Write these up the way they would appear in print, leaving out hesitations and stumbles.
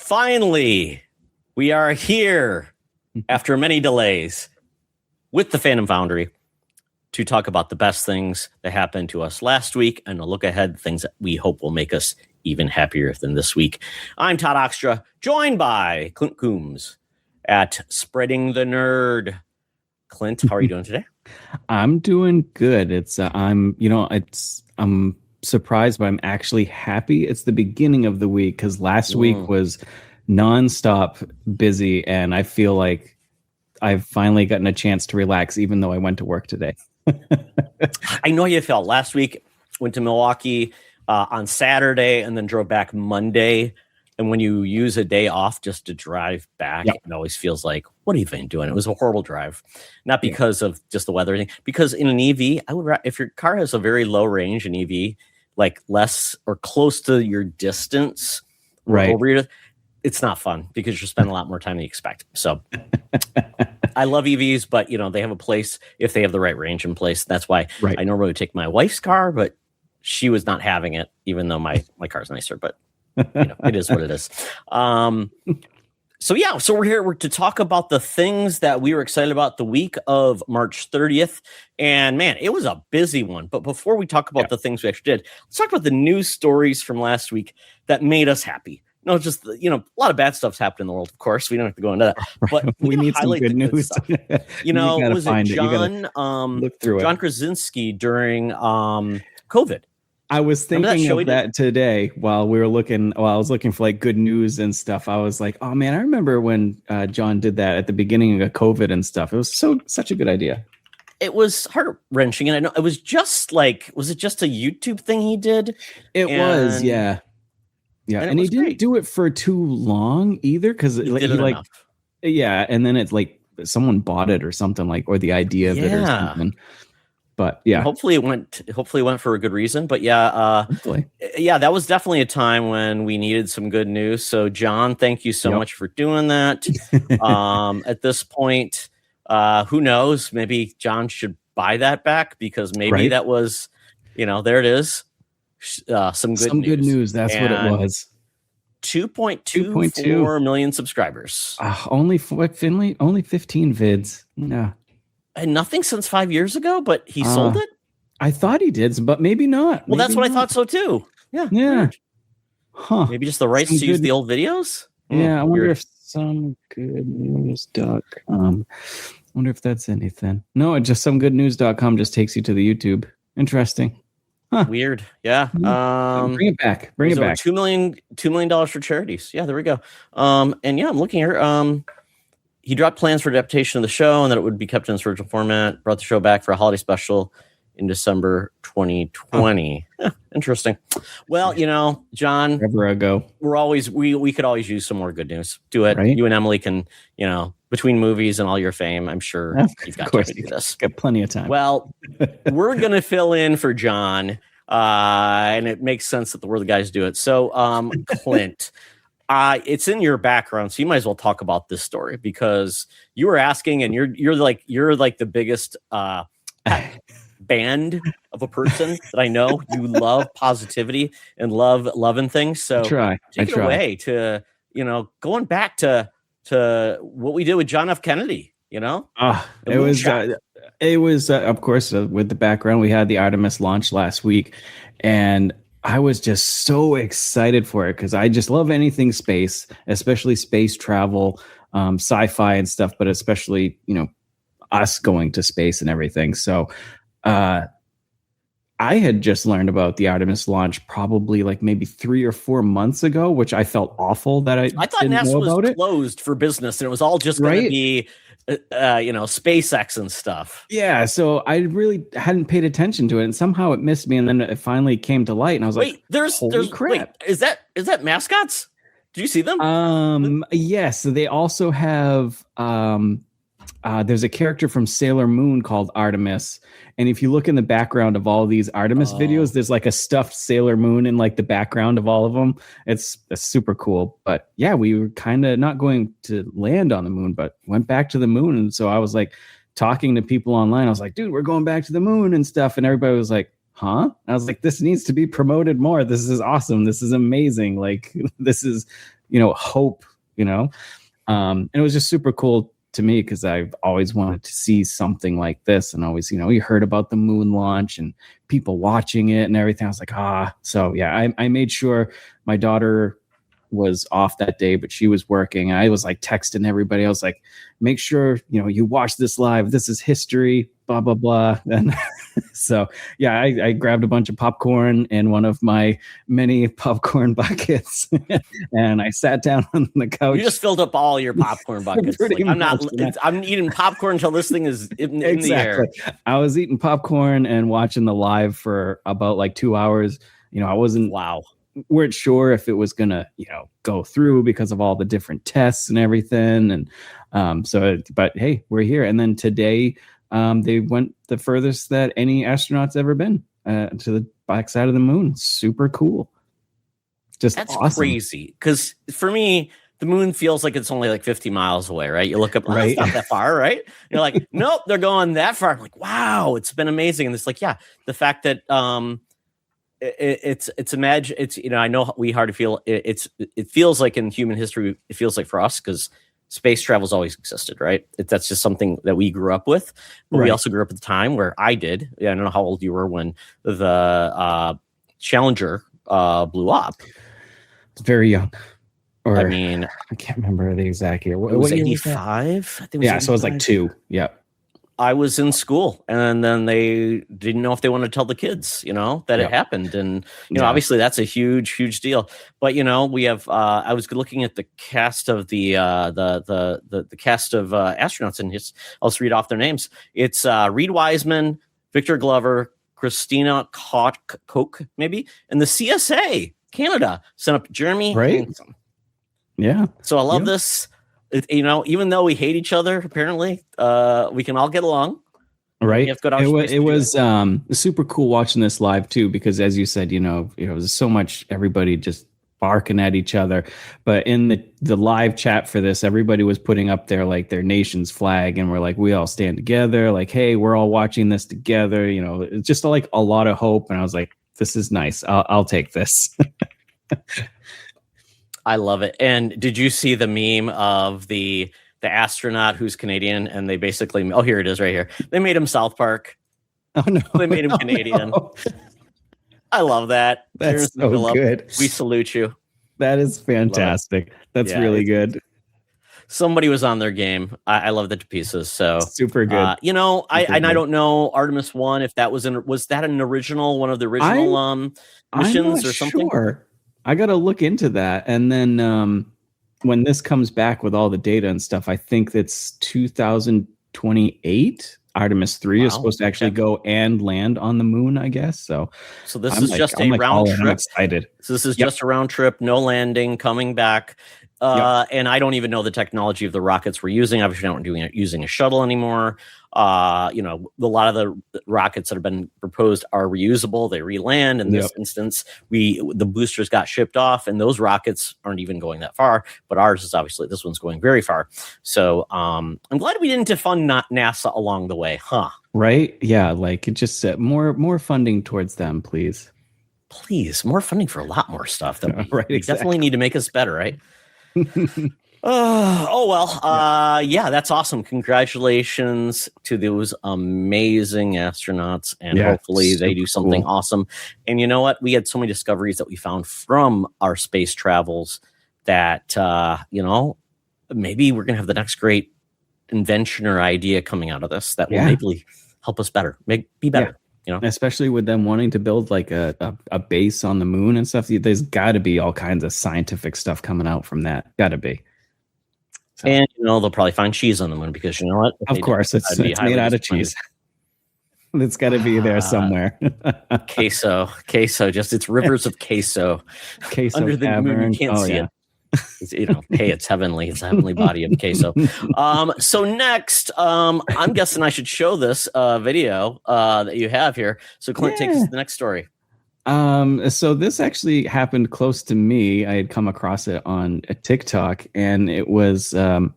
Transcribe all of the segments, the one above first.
Finally, we are here after many delays with the Fandom Foundry to talk about the best things that happened to us last week and a look ahead, things that we hope will make us even happier than this week. I'm Todd Oxtra, joined by Clint Coombs at Spreading the Nerd. Clint, how are you doing today? I'm doing good. I'm surprised, but I'm actually happy. It's the beginning of the week because last week was nonstop busy, and I feel like I've finally gotten a chance to relax, even though I went to work today. I know how you felt. Last week, went to Milwaukee on Saturday and then drove back Monday. And when you use a day off just to drive back, It always feels like, what are you even doing? It was a horrible drive. Not because of just the weather thing, because in an EV, if your car has a very low range, an EV, like less or close to your distance, right? It's not fun because you spend a lot more time than you expect. So I love EVs, but they have a place if they have the right range in place. That's why I normally take my wife's car, but she was not having it, even though my car's nicer, but it is what it is. So we're here to talk about the things that we were excited about the week of March 30th. And man, it was a busy one. But before we talk about the things we actually did, let's talk about the news stories from last week that made us happy. No, just, a lot of bad stuff's happened in the world, of course. We don't have to go into that. But we need some good news. Was it John Krasinski during COVID? I was thinking of that today while I was looking for like good news and stuff. I was like, oh man, I remember when John did that at the beginning of COVID and stuff. It was such a good idea. It was heart wrenching. And I know it was just like, was it just a YouTube thing he did? It was, yeah. Yeah. And he didn't do it for too long either. Cause and then it's like someone bought it or something or the idea of it or something. But yeah, hopefully it went for a good reason. But that was definitely a time when we needed some good news. So John, thank you so much for doing that. At this point, who knows? Maybe John should buy that back because maybe that was, there it is. Some good news. That's what it was. 2.24 million subscribers. Only 15 vids. No. And nothing since 5 years ago, but he sold it? I thought he did, but maybe not. Well, that's what I thought so too. Yeah. Yeah. Huh. Maybe just the rights to use the old videos? Yeah, I wonder if somegoodnews.com. I wonder if that's anything. No, just somegoodnews.com just takes you to the YouTube. Interesting. Huh. Weird. Yeah. Bring it back. Bring it back. $2 million for charities. Yeah, there we go. I'm looking here. He dropped plans for adaptation of the show and that it would be kept in its original format, brought the show back for a holiday special in December 2020. Interesting. Well, John, forever ago. We could always use some more good news. Do it. Right? You and Emily can, between movies and all your fame, I'm sure you've got time to do this. Got plenty of time. Well, we're going to fill in for John, and it makes sense that we're the guys to do it. So, Clint, it's in your background, so you might as well talk about this story because you were asking, and you're like the biggest band of a person that I know. You love positivity and love loving things. So take it away to going back to what we did with John F. Kennedy. It was of course with the background. We had the Artemis launch last week, and I was just so excited for it because I just love anything space, especially space travel, sci-fi and stuff, but especially, us going to space and everything. So I had just learned about the Artemis launch probably maybe 3 or 4 months ago, which I felt awful that I thought didn't NASA know about was closed for business and it was all just going to be SpaceX and stuff. Yeah, so I really hadn't paid attention to it, and somehow it missed me, and then it finally came to light, and I was there's crap. Is that mascots? Do you see them? Yes, so they also have there's a character from Sailor Moon called Artemis, and if you look in the background of all these Artemis videos, there's a stuffed Sailor Moon in the background of all of them. It's super cool. But yeah, we were kind of not going to land on the moon, but went back to the moon, and so I was talking to people online. I was like, dude, we're going back to the moon and stuff, and everybody was like, huh? And I was like, this needs to be promoted more. This is awesome. This is amazing. This is hope, and it was just super cool to me because I've always wanted to see something like this, and always, you heard about the moon launch and people watching it and everything. I was like, so yeah, I made sure my daughter was off that day, but she was working. I was like texting everybody. I was like, make sure, you watch this live. This is history, blah, blah, blah. And so, yeah, I grabbed a bunch of popcorn in one of my many popcorn buckets and I sat down on the couch. You just filled up all your popcorn buckets. Like, I'm eating popcorn until this thing is in the air. I was eating popcorn and watching the live for about like 2 hours. I wasn't, weren't sure if it was gonna go through because of all the different tests and everything, and but hey, we're here. And then today they went the furthest that any astronaut's ever been, to the backside of the moon. Super cool. That's awesome. Crazy, because for me the moon feels like it's only like 50 miles away, right? You look up, right? It's not that far, right? You're like, nope, they're going that far. I'm like, wow, it's been amazing. And it's like, yeah, the fact that it's I know we hard to feel it feels like in human history, it feels like for us, because space travel's always existed, right? That's just something that we grew up with, but we also grew up at the time where I don't know how old you were when the Challenger blew up. It's very young. Or I can't remember the exact year. It was 85. I think it was 85. So it was like 2. Yeah. I was in school, and then they didn't know if they wanted to tell the kids, that it happened. And, obviously that's a huge, huge deal. But, we have, I was looking at the cast of the cast of astronauts, and I'll just read off their names. It's Reed Wiseman, Victor Glover, Christina Koch, maybe, and the CSA Canada sent up Jeremy. Right. Yeah. So I love this. Even though we hate each other, apparently, we can all get along. Right. It was super cool watching this live too, because as you said, there's so much everybody just barking at each other. But in the live chat for this, everybody was putting up their nation's flag, and we're like, we all stand together. Like, hey, we're all watching this together. It's just like a lot of hope. And I was like, this is nice. I'll take this. I love it. And did you see the meme of the astronaut who's Canadian, and they basically, here it is right here. They made him South Park. Oh no. They made him Canadian. No. I love that. That's so good. We salute you. That is fantastic. That's really good. Somebody was on their game. I love that to pieces. So super good. I don't know Artemis 1, if that was that an original, one of the original missions or something? Sure. I got to look into that. And then when this comes back with all the data and stuff, I think that's 2028. Artemis 3 is supposed to actually go and land on the moon, I guess. So this is just a round trip. I'm excited. So this is just a round trip, no landing, coming back. And I don't even know the technology of the rockets we're using. Obviously, we're not using a shuttle anymore. A lot of the rockets that have been proposed are reusable. They re-land. In this instance, the boosters got shipped off, and those rockets aren't even going that far. But ours is obviously, this one's going very far. So I'm glad we didn't defund NASA along the way, huh? Right? Yeah, like it just more funding towards them, please. Please, more funding for a lot more stuff that we definitely need to make us better, right? That's awesome. Congratulations to those amazing astronauts, and hopefully they do something awesome. And you know what? We had so many discoveries that we found from our space travels that maybe we're gonna have the next great invention or idea coming out of this that will maybe help us be better. Especially with them wanting to build like a base on the moon and stuff. There's got to be all kinds of scientific stuff coming out from that. Got to be. So. And they'll probably find cheese on the moon, because you know what? Of course, it's made out of cheese. It's got to be there somewhere. Queso, just it's rivers of queso under the moon. You can't see it. Hey, it's heavenly. It's a heavenly body of queso. So next, I'm guessing I should show this video that you have here. So Clint, take us to the next story. So this actually happened close to me. I had come across it on a TikTok, and it was a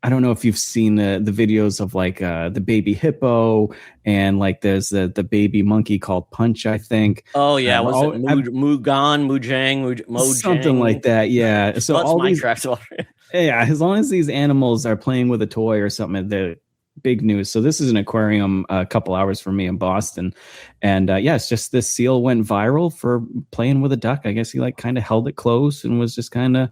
I don't know if you've seen the videos of like the baby hippo, and like there's the baby monkey called Punch, I think. Oh yeah, was it Mojang, something like that? Yeah. So well, all these tracks. yeah, as long as these animals are playing with a toy or something, they're big news. So this is an aquarium a couple hours from me in Boston, and yeah, it's just this seal went viral for playing with a duck. I guess he like kind of held it close and was just kind of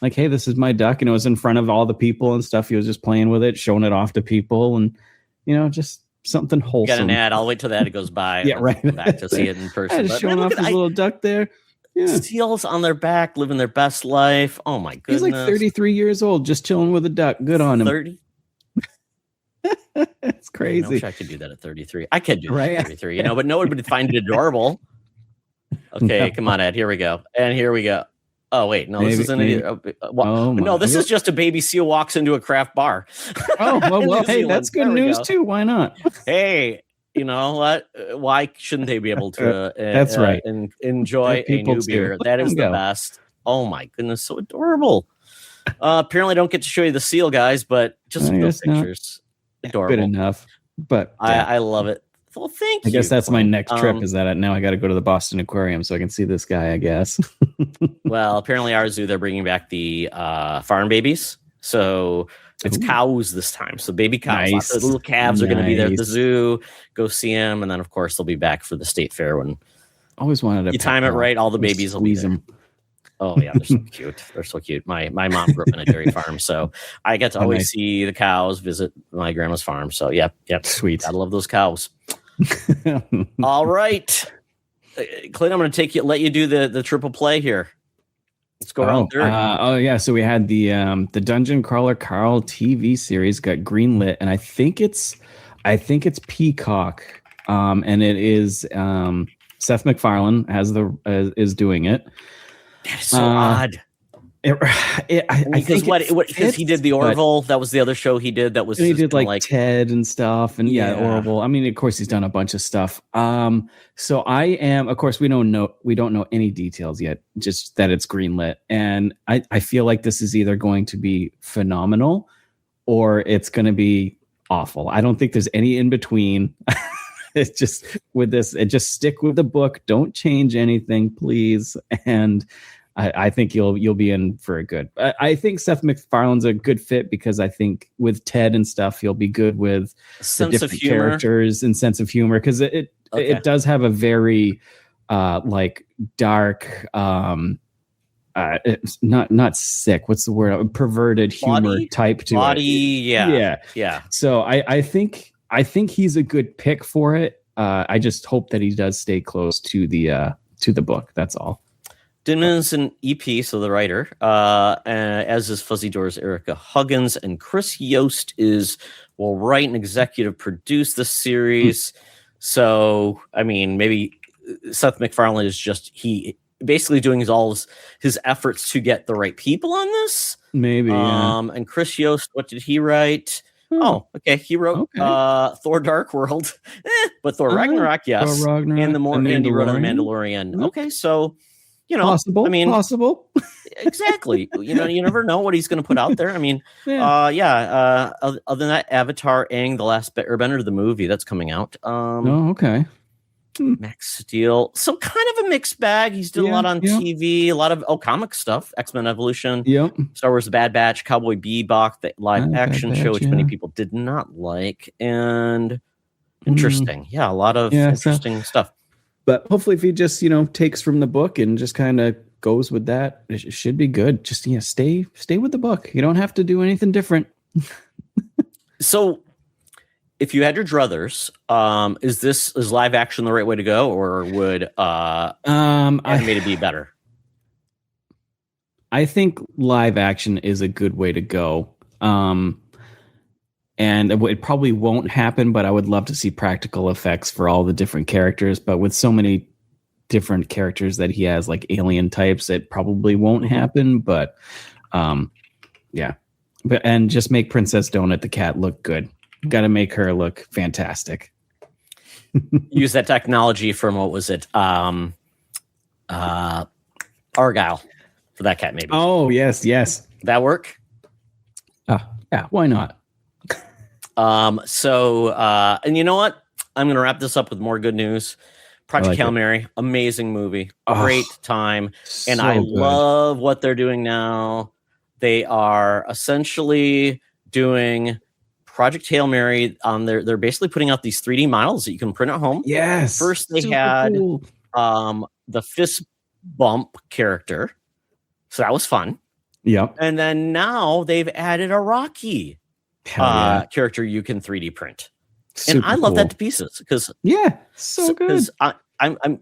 like, hey, this is my duck. And it was in front of all the people and stuff. He was just playing with it, showing it off to people, and, just something wholesome. Got an ad. I'll wait till that goes by. Yeah, right. Back to see it in person. Just showing off his little duck there. Yeah. Seals on their back, living their best life. Oh, my goodness. He's like 33 years old, just chilling with a duck. Good on him. 30? It's crazy. I wish I could do that at 33. I could do that at 33, but no one would find it adorable. Okay, come on, Ed. Here we go. And here we go. Oh, wait. No, this isn't it. No, this is just a baby seal walks into a craft bar. Oh, well hey, that's good news, too. Why not? Hey, you know what? Why shouldn't they be able to that's right. And enjoy a new beer? That is the best. Oh, my goodness. So adorable. Apparently, I don't get to show you the seal, guys, but just those pictures. Adorable. Good enough. But I love it. Well, thank you. I guess that's my next trip, is that now I got to go to the Boston Aquarium so I can see this guy, I guess. Well, apparently our zoo, they're bringing back the farm babies. So it's cows this time. So baby cows. Nice. The little calves are going to be there at the zoo. Go see them. And then, of course, they'll be back for the state fair when always wanted to. You time it right. All the babies will be there. Them. Oh, yeah. They're so cute. They're so cute. My mom grew up in a dairy farm. So I get to always see the cows, visit my grandma's farm. So, yep. Sweet. I love those cows. All right, Clint, I'm going to let you do the triple play here. Let's go around through. So we had the Dungeon Crawler Carl TV series got greenlit, and I think it's Peacock, and it is Seth MacFarlane is doing it. That is so odd. I think because he did the Orville, that was the other show he did. That was he did like Ted and stuff, and Orville. I mean, of course, he's done a bunch of stuff. So I am, of course, we don't know any details yet, just that it's greenlit, and I feel like this is either going to be phenomenal or it's going to be awful. I don't think there's any in between. It's just with this, and just stick with the book. Don't change anything, please, and. I think you'll be in for a good. I think Seth MacFarlane's a good fit because I think with Ted and stuff, he'll be good with the different characters and sense of humor, because it does have a very like dark, it's not sick. What's the word? Perverted humor type to it. Yeah. So I think he's a good pick for it. I just hope that he does stay close to the book. That's all. Denman's an EP, so the writer, as is Fuzzy Door's Erica Huggins, and Chris Yost will write and executive produce the series. So, I mean, maybe Seth MacFarlane is he basically doing all his efforts to get the right people on this. Maybe. And Chris Yost, what did he write? Oh, okay. He wrote Thor: Dark World, but Thor Ragnarok, yes, Thor Ragnarok, and he wrote The Mandalorian. Okay, so. Possible. Possible. Exactly. You never know what he's going to put out there. I mean, other than that, Avatar: Aang, The Last Airbender, the movie that's coming out. Okay. Max Steel. So kind of a mixed bag. He's doing a lot on TV, a lot of comic stuff. X-Men Evolution. Yep. Star Wars: The Bad Batch, Cowboy Bebop, the live action show, which many people did not like, and interesting. Yeah, a lot of interesting stuff. But hopefully, if he just takes from the book and just kind of goes with that, it should be good. Just stay with the book. You don't have to do anything different. So, if you had your druthers, is live action the right way to go, or would animated be better? I think live action is a good way to go. And it probably won't happen, but I would love to see practical effects for all the different characters. But with so many different characters that he has, like alien types, it probably won't happen. But and just make Princess Donut the cat look good. Got to make her look fantastic. Use that technology from, what was it? Argyle for that cat, maybe. Oh, yes. That work? Yeah, why not? And you know what? I'm going to wrap this up with more good news. Project Hail Mary, amazing movie, great time, and I love what they're doing now. They are essentially doing Project Hail Mary on they're basically putting out these 3D models that you can print at home. Yes. First they had the fist bump character, so that was fun. Yep. And then now they've added a Rocky character you can 3D print. And I love that to pieces because so good. I'm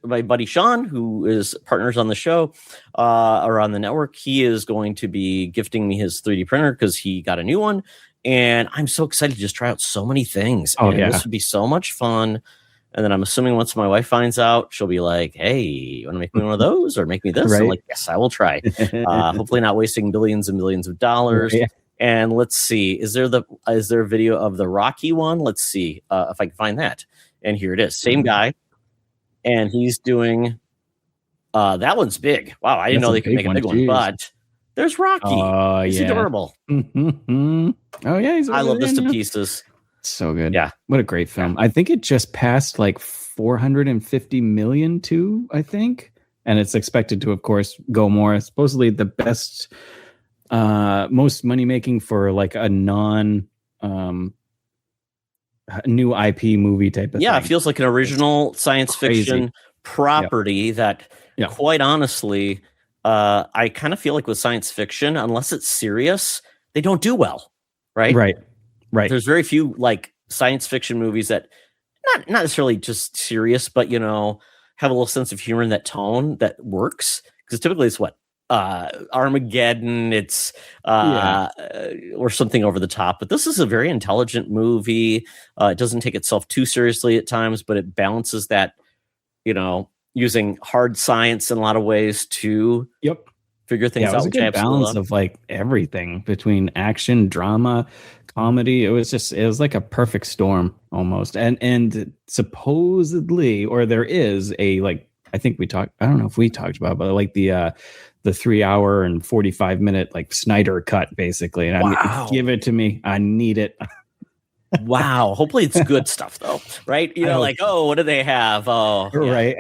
my buddy Sean, who is partners on the show or on the network, he is going to be gifting me his 3D printer because he got a new one, and I'm so excited to just try out so many things. This would be so much fun. And then I'm assuming once my wife finds out, she'll be like, "Hey, you want to make me one of those or make me this?" I'm like, "Yes, I will try." Hopefully, not wasting billions and millions of dollars. Right. And let's see, is there a video of the Rocky one? Let's see if I can find that. And here it is. Same guy. And he's doing that one's big. Wow, I didn't know they could make a big one, but there's Rocky. He's adorable. Mm-hmm. Oh yeah, I love this to pieces. So good. Yeah. What a great film. I think it just passed like 450 million too, I think. And it's expected to, of course, go more. Supposedly the best most money making for like a non new IP movie type of thing. It feels like an original science fiction property that quite honestly, I kind of feel like with science fiction, unless it's serious, they don't do well. Right. There's very few like science fiction movies that not necessarily just serious, but have a little sense of humor in that tone that works. Because typically it's what? Armageddon, it's or something over the top, but this is a very intelligent movie. It doesn't take itself too seriously at times, but it balances that, using hard science in a lot of ways to figure things out. It was a good balance of like everything between action, drama, comedy. It was like a perfect storm almost. And supposedly, or there is a like, I think I don't know if we talked about it, but like the 3 hour and 45 minute like Snyder cut basically. And give it to me. I need it. Wow. Hopefully it's good stuff though. Right. What do they have? Oh, yeah. Right.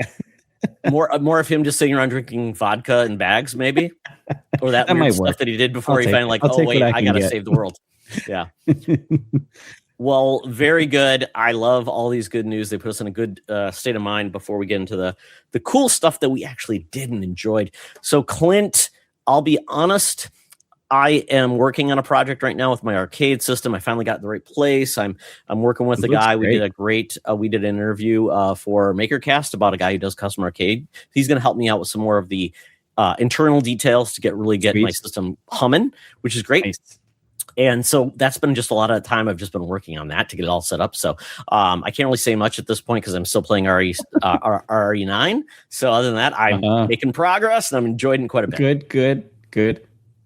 more of him just sitting around drinking vodka in bags, maybe, or that weird stuff that he did before he finally I gotta save the world. Yeah. Well, very good. I love all these good news. They put us in a good state of mind before we get into the cool stuff that we actually did and enjoyed. So, Clint, I'll be honest, I am working on a project right now with my arcade system. I finally got in the right place. I'm working with a guy. We did an interview for MakerCast about a guy who does custom arcade. He's going to help me out with some more of the internal details to get my system humming, which is great. Nice. And so that's been just a lot of time. I've just been working on that to get it all set up. So I can't really say much at this point because I'm still playing RE9. So other than that, I'm making progress and I'm enjoying it quite a bit. Good.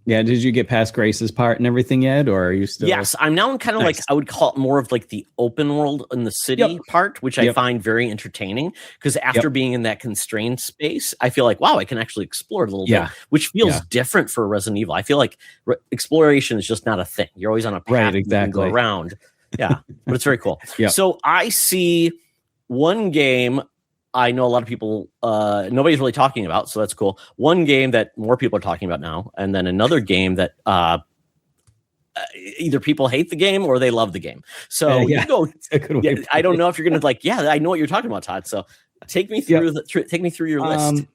Yeah. Did you get past Grace's part and everything yet? Or are you still? Yes. I'm now kind of like, I would call it more of like the open world in the city part, which I find very entertaining because after being in that constrained space, I feel like, wow, I can actually explore it a little bit, which feels different for Resident Evil. I feel like exploration is just not a thing. You're always on a path. Right, exactly. You can go around. Yeah. But it's very cool. So I see one game I know a lot of people, nobody's really talking about, so that's cool. One game that more people are talking about now, and then another game that either people hate the game or they love the game. So you go. I don't know if you're going to I know what you're talking about, Todd. So take me through take me through your list.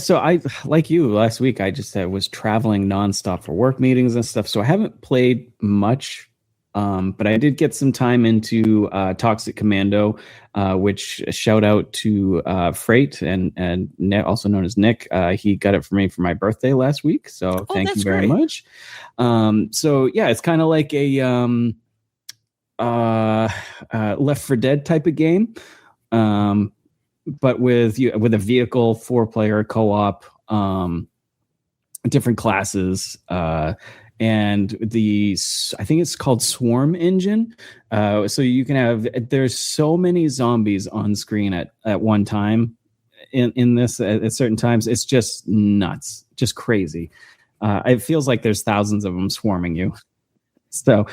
So I, like you last week, I just was traveling nonstop for work meetings and stuff. So I haven't played much. But I did get some time into Toxic Commando, which shout out to Freight and also known as Nick. He got it for me for my birthday last week. So thank you very much. So yeah, it's kind of like a Left 4 Dead type of game, but with a vehicle, 4-player co-op, different classes. And I think it's called Swarm Engine. So you can there's so many zombies on screen at one time in this at certain times. It's just nuts, just crazy. It feels like there's thousands of them swarming you. So,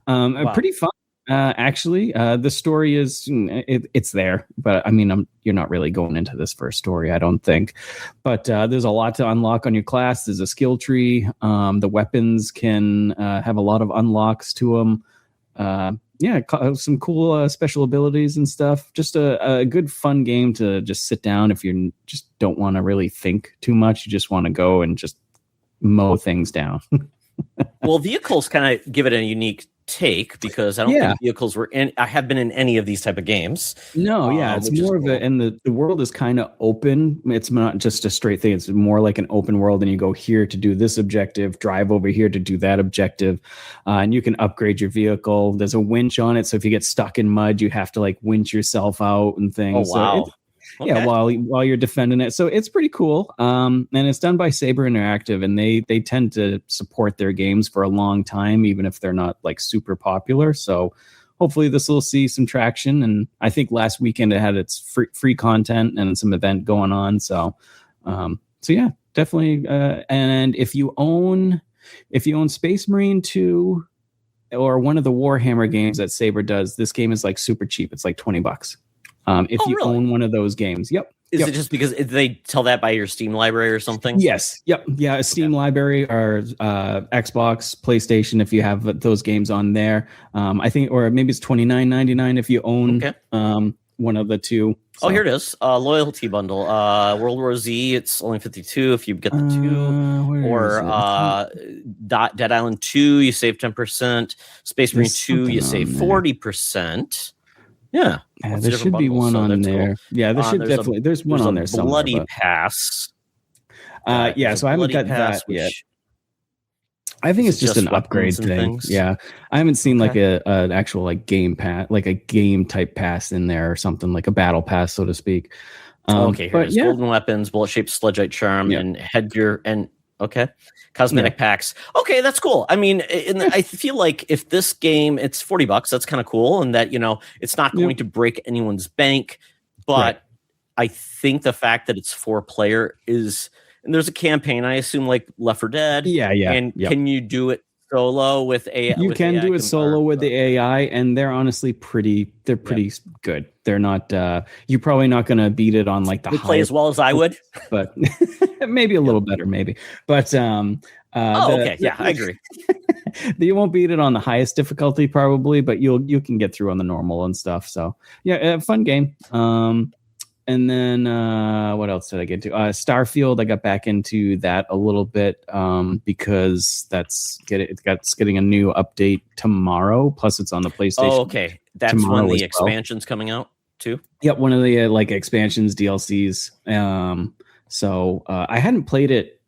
pretty fun. Actually, the story is it's there, but I mean, you're not really going into this for a story, I don't think. But there's a lot to unlock on your class. There's a skill tree. The weapons can have a lot of unlocks to them. Some cool special abilities and stuff. Just a good fun game to just sit down if you just don't want to really think too much. You just want to go and just mow things down. Well, vehicles kind of give it a unique take because I don't think vehicles I have been in any of these type of games. No, it's more of and the world is kind of open. It's not just a straight thing. It's more like an open world, and you go here to do this objective, drive over here to do that objective, and you can upgrade your vehicle. There's a winch on it, so if you get stuck in mud, you have to like winch yourself out and things. Oh wow. So while you're defending it. So it's pretty cool. And it's done by Saber Interactive, and they tend to support their games for a long time, even if they're not like super popular. So hopefully this will see some traction. And I think last weekend it had its free content and some event going on. So yeah, definitely. And if you own Space Marine 2 or one of the Warhammer games that Saber does, this game is like super cheap. It's like $20. If you own one of those games. Yep. Is it just because they tell that by your Steam library or something? Yes. Yep. Yeah. A Steam library or Xbox, PlayStation, if you have those games on there. I think, or maybe it's $29.99 if you own one of the two. So. Oh, here it is. Loyalty bundle. World War Z, it's only $52 if you get the two. Or Dead Island 2, you save 10%. Space Marine 2, you save 40%. Yeah, there should be one on there. Cool. Yeah, there should definitely. There's one on there somewhere. Bloody Pass. So I haven't got that yet. I think it's just an upgrade thing. Yeah, I haven't seen like an actual like game pass, like a game type pass in there or something like a battle pass, so to speak. Here's golden weapons, bullet shaped sledgeite charm, and headgear, and cosmetic packs. Okay, that's cool. I mean, I feel like if this game, it's $40, that's kind of cool, and that it's not going to break anyone's bank. But I think the fact that it's 4-player is, and there's a campaign, I assume, like Left 4 Dead. And can you do it solo with AI? You can do it solo with the AI, and they're honestly pretty good. They're not. You're probably not going to beat it on like the play as well as I would, but maybe a little better, maybe. But I agree. You won't beat it on the highest difficulty probably, but you can get through on the normal and stuff. So fun game. And then what else did I get to? Starfield, I got back into that a little bit because it's getting a new update tomorrow. Plus, it's on the PlayStation. Oh, okay. That's when the expansion's coming out too? Yep, one of the expansions, DLCs. So I hadn't played it.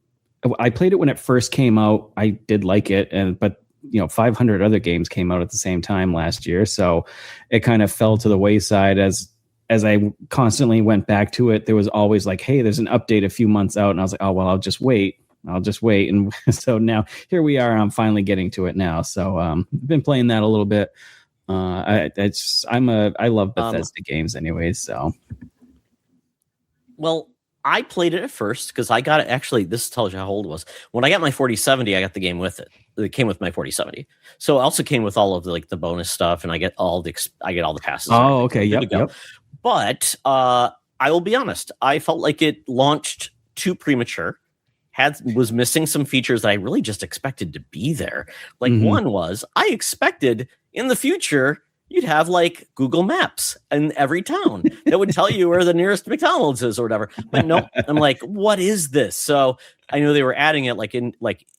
I played it when it first came out. I did like it, but 500 other games came out at the same time last year. So it kind of fell to the wayside as I constantly went back to it. There was always like, hey, there's an update a few months out. And I was like, oh, well, I'll just wait. And so now here we are. I'm finally getting to it now. So I've been playing that a little bit. I love Bethesda games anyways. So. Well, I played it at first because I got it. Actually, this tells you how old it was. When I got my 4070, I got the game with it. It came with my 4070. So it also came with all of the bonus stuff, and I get all the passes. Oh, okay. Yep. But I will be honest. I felt like it launched too premature. Was missing some features that I really just expected to be there. Like one was I expected in the future you'd have like Google Maps in every town that would tell you where the nearest McDonald's is or whatever. But no, I'm like, what is this? So I know they were adding it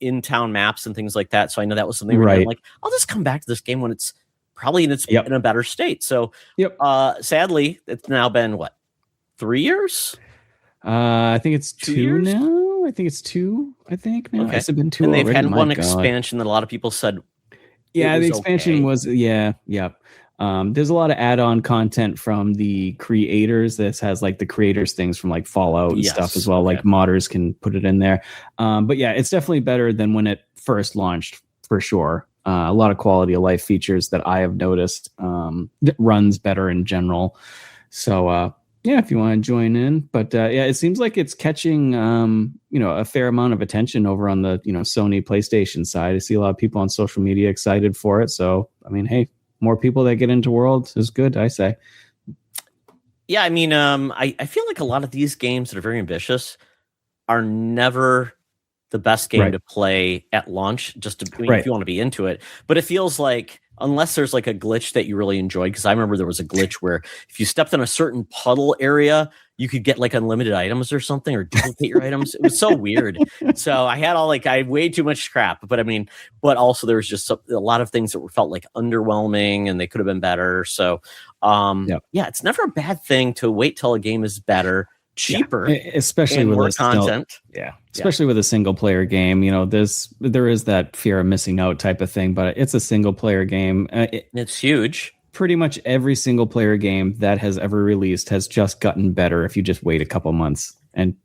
in town maps and things like that. So I know that was something they were doing. Like, I'll just come back to this game when it's probably in a better state. So sadly, it's now been 3 years? I think it's 2 now. I think it's 2. I think now. Okay. It's been 2 and they've already. had one expansion that a lot of people said. Yeah, the expansion was there's a lot of add-on content from the creators. This has like the creators things from like Fallout and stuff as well. Like modders can put it in there. But yeah, it's definitely better than when it first launched for sure. A lot of quality of life features that I have noticed. It runs better in general. So Yeah, if you want to join in. But yeah, it seems like it's catching a fair amount of attention over on the Sony PlayStation side. I see a lot of people on social media excited for it. So I mean, hey, more people that get into World is good, I say. Yeah, I mean, I feel like a lot of these games that are very ambitious are never the best game to play at launch, if you want to be into it. But it feels like, unless there's like a glitch that you really enjoyed, because I remember there was a glitch where if you stepped in a certain puddle area, you could get like unlimited items or something, or duplicate your items. It was so weird. So I had I had way too much crap, but also there was just a lot of things that felt like underwhelming and they could have been better. So yeah, it's never a bad thing to wait till a game is better, cheaper, especially with more content. Especially with a single player game. There is that fear of missing out type of thing, but it's a single player game. It's huge. Pretty much every single player game that has ever released has just gotten better if you just wait a couple months. And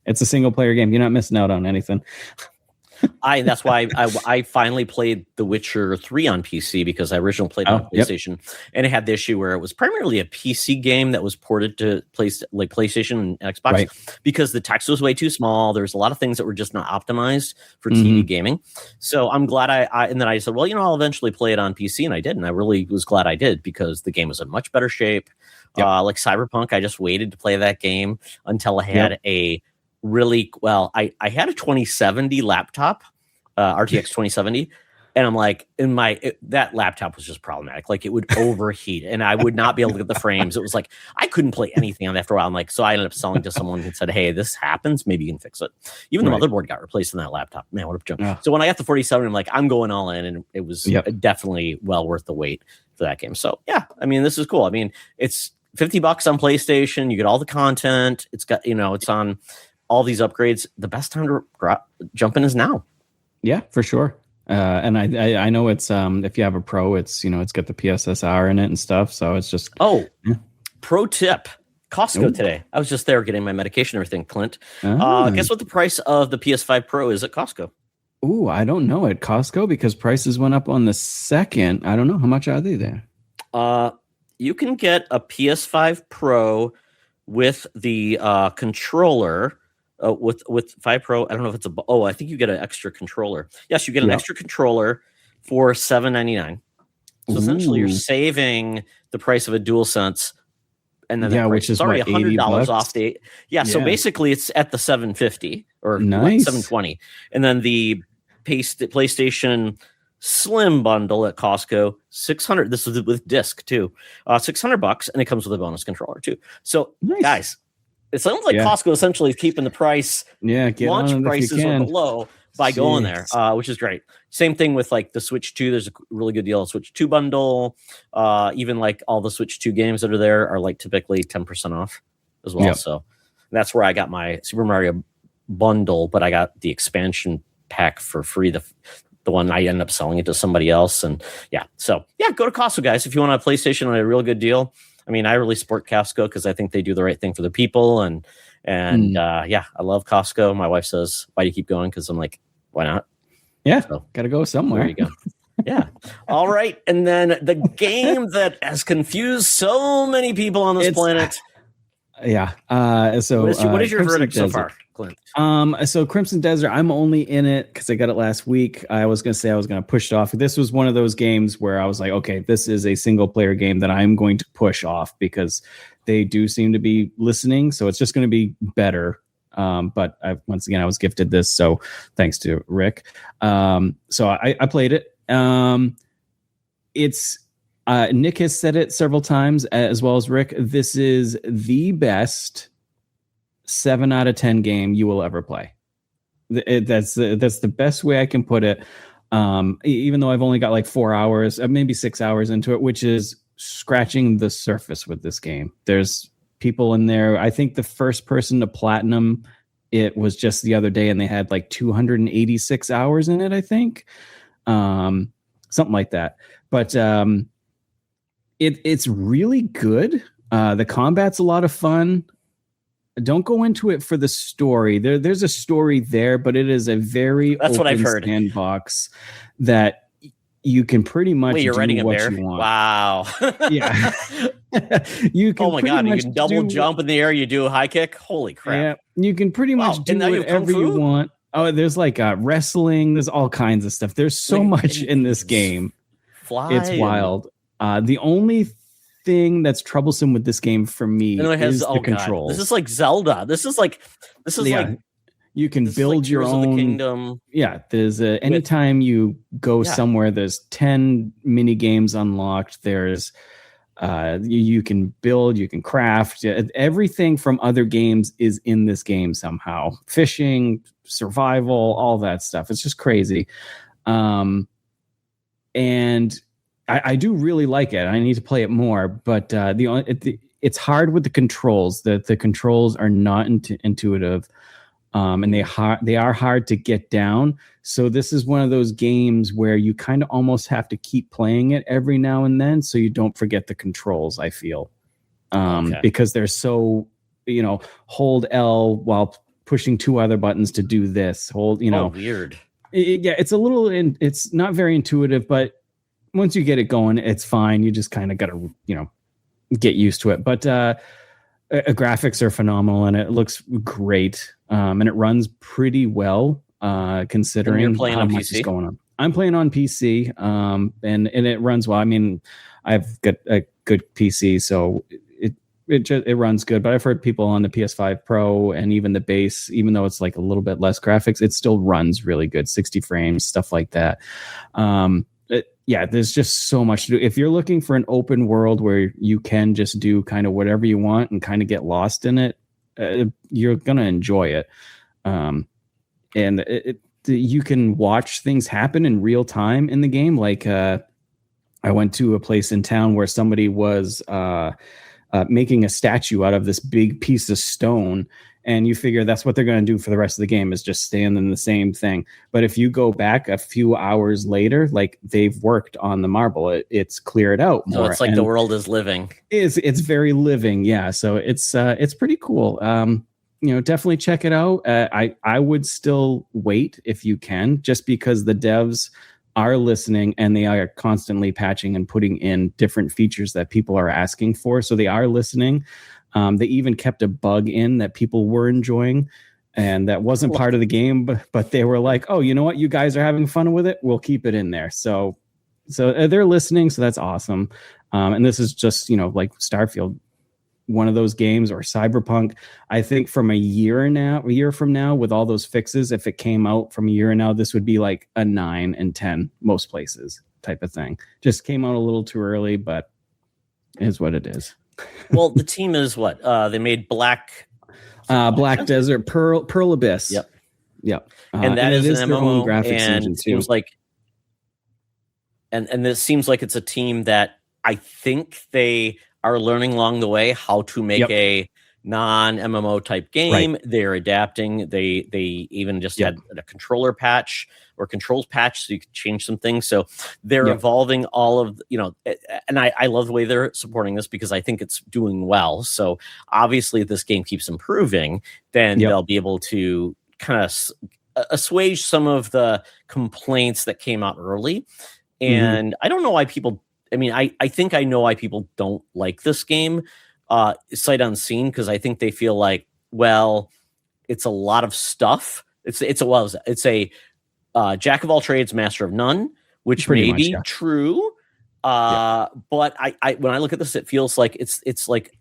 it's a single player game. You're not missing out on anything. That's why I finally played The Witcher 3 on PC, because I originally played it on PlayStation, and it had the issue where it was primarily a PC game that was ported to PlayStation and Xbox, because the text was way too small. There's a lot of things that were just not optimized for TV gaming. So I'm glad and then I said, well, I'll eventually play it on PC, and I did, and I really was glad I did, because the game was in much better shape. Like Cyberpunk, I just waited to play that game until I had I had a 2070 laptop, RTX 2070, and I'm like, that laptop was just problematic. Like, it would overheat, and I would not be able to get the frames. It was like I couldn't play anything on it after a while. I'm like, so I ended up selling to someone who said, "Hey, this happens. Maybe you can fix it." Even the motherboard got replaced in that laptop. Man, what a joke! So when I got the 47, I'm like, I'm going all in, and it was definitely well worth the wait for that game. So yeah, I mean, this is cool. I mean, it's $50 on PlayStation. You get all the content. It's got it's on all these upgrades. The best time to jump in is now. Yeah, for sure. And I know it's if you have a Pro, it's it's got the PSSR in it and stuff. So it's just pro tip. Costco today. I was just there getting my medication and everything, Clint. Guess what the price of the PS5 Pro is at Costco? Ooh, I don't know at Costco, because prices went up on the 2nd. I don't know. How much are they there? You can get a PS5 Pro with the controller. With 5 Pro, I don't know if it's I think you get an extra controller. Yes, you get an extra controller for $799. So essentially, you're saving the price of a DualSense, and then which is already $100 off the. So basically, it's at the $750 or $720, and then the PlayStation Slim bundle at Costco, $600. This is with disc too, $600, and it comes with a bonus controller too. So guys. It sounds like Costco essentially is keeping the price, launch prices or below by going there, which is great. Same thing with like the Switch 2. There's a really good deal on Switch 2 bundle. Even like all the Switch 2 games that are there are like typically 10% off as well. So that's where I got my Super Mario bundle, but I got the expansion pack for free. The one I ended up selling it to somebody else. And go to Costco, guys, if you want a PlayStation on a real good deal. I mean, I really support Costco because I think they do the right thing for the people. I love Costco. My wife says, why do you keep going? Because I'm like, why not? Yeah, so, got to go somewhere. There you go. Yeah. All right. And then the game that has confused so many people on this planet. So what is your verdict so far, Clint? So Crimson Desert, I'm only in it because I got it last week. I was going to say I was going to push it off. This was one of those games where I was like, okay, this is a single player game that I'm going to push off because they do seem to be listening. So it's just going to be better. But once again, I was gifted this. So thanks to Rick. So I played it. It's Nick has said it several times, as well as Rick. This is the best 7 out of 10 game you will ever play. That's the best way I can put it. Even though I've only got like 4 hours, maybe 6 hours into it, which is scratching the surface with this game. There's people in there. I think the first person to platinum it was just the other day, and they had like 286 hours in it, I think. Something like that. But it's really good. The combat's a lot of fun. Don't go into it for the story. There's a story there, but it is a very That's what I've heard. Sandbox that you can pretty much you're do writing what a bear? You want. Wow. Yeah. You can oh my god, you can double jump in the air, you do a high kick. Holy crap. Yeah, you can pretty much do whatever you want. Oh, there's like wrestling, there's all kinds of stuff. There's so much in this game. It's wild. The only thing that's troublesome with this game for me is the controls. This is like Zelda. This is like you can build your own kingdom. Yeah, there's anytime you go somewhere, there's 10 mini games unlocked. There's you can build, you can craft. Everything from other games is in this game somehow. Fishing, survival, all that stuff. It's just crazy. And I do really like it. I need to play it more, but it's hard with the controls. The controls are not intuitive. And they are hard to get down. So this is one of those games where you kind of almost have to keep playing it every now and then so you don't forget the controls, I feel. Because they're so, hold L while pushing 2 other buttons to do this. Weird. It's a little, it's not very intuitive, but once you get it going, it's fine. You just kind of got to, get used to it. But graphics are phenomenal and it looks great. And it runs pretty well, considering you're playing how on much PC? is going on. I'm playing on PC, and it runs well. I mean, I've got a good PC, so it runs good. But I've heard people on the PS5 Pro and even the base, even though it's like a little bit less graphics, it still runs really good, 60 frames, stuff like that. There's just so much to do. If you're looking for an open world where you can just do kind of whatever you want and kind of get lost in it, you're gonna enjoy it. And you can watch things happen in real time in the game. Like I went to a place in town where somebody was making a statue out of this big piece of stone. And you figure that's what they're going to do for the rest of the game is just stand in the same thing. But if you go back a few hours later, like they've worked on the marble, it's cleared out more. So it's like the world is living. It's very living. Yeah. So it's pretty cool. Definitely check it out. I would still wait if you can, just because the devs are listening and they are constantly patching and putting in different features that people are asking for. So they are listening. They even kept a bug in that people were enjoying, and that wasn't part of the game, but they were like, oh, you know what? You guys are having fun with it. We'll keep it in there. So they're listening. So that's awesome. And this is just, like Starfield, one of those games, or Cyberpunk. I think from a year from now, with all those fixes, if it came out from a year now, this would be like a 9 and 10 most places type of thing. Just came out a little too early, but it is what it is. Well, the team is what? They made Black Desert, Pearl Abyss. Yep. And that is an MMO, graphics engine it seems like, and this seems like it's a team that I think they are learning along the way how to make a non-MMO type game. Right. They're adapting. They even just had a controller patch or controls patch, so you can change some things. So they're evolving all of, and I love the way they're supporting this because I think it's doing well. So obviously if this game keeps improving, then they'll be able to kind of assuage some of the complaints that came out early. And I don't know why people, I think I know why people don't like this game, sight unseen, because I think they feel like, well, it's a lot of stuff. It's a jack of all trades, master of none, which may be true. But I when I look at this, it feels like it's like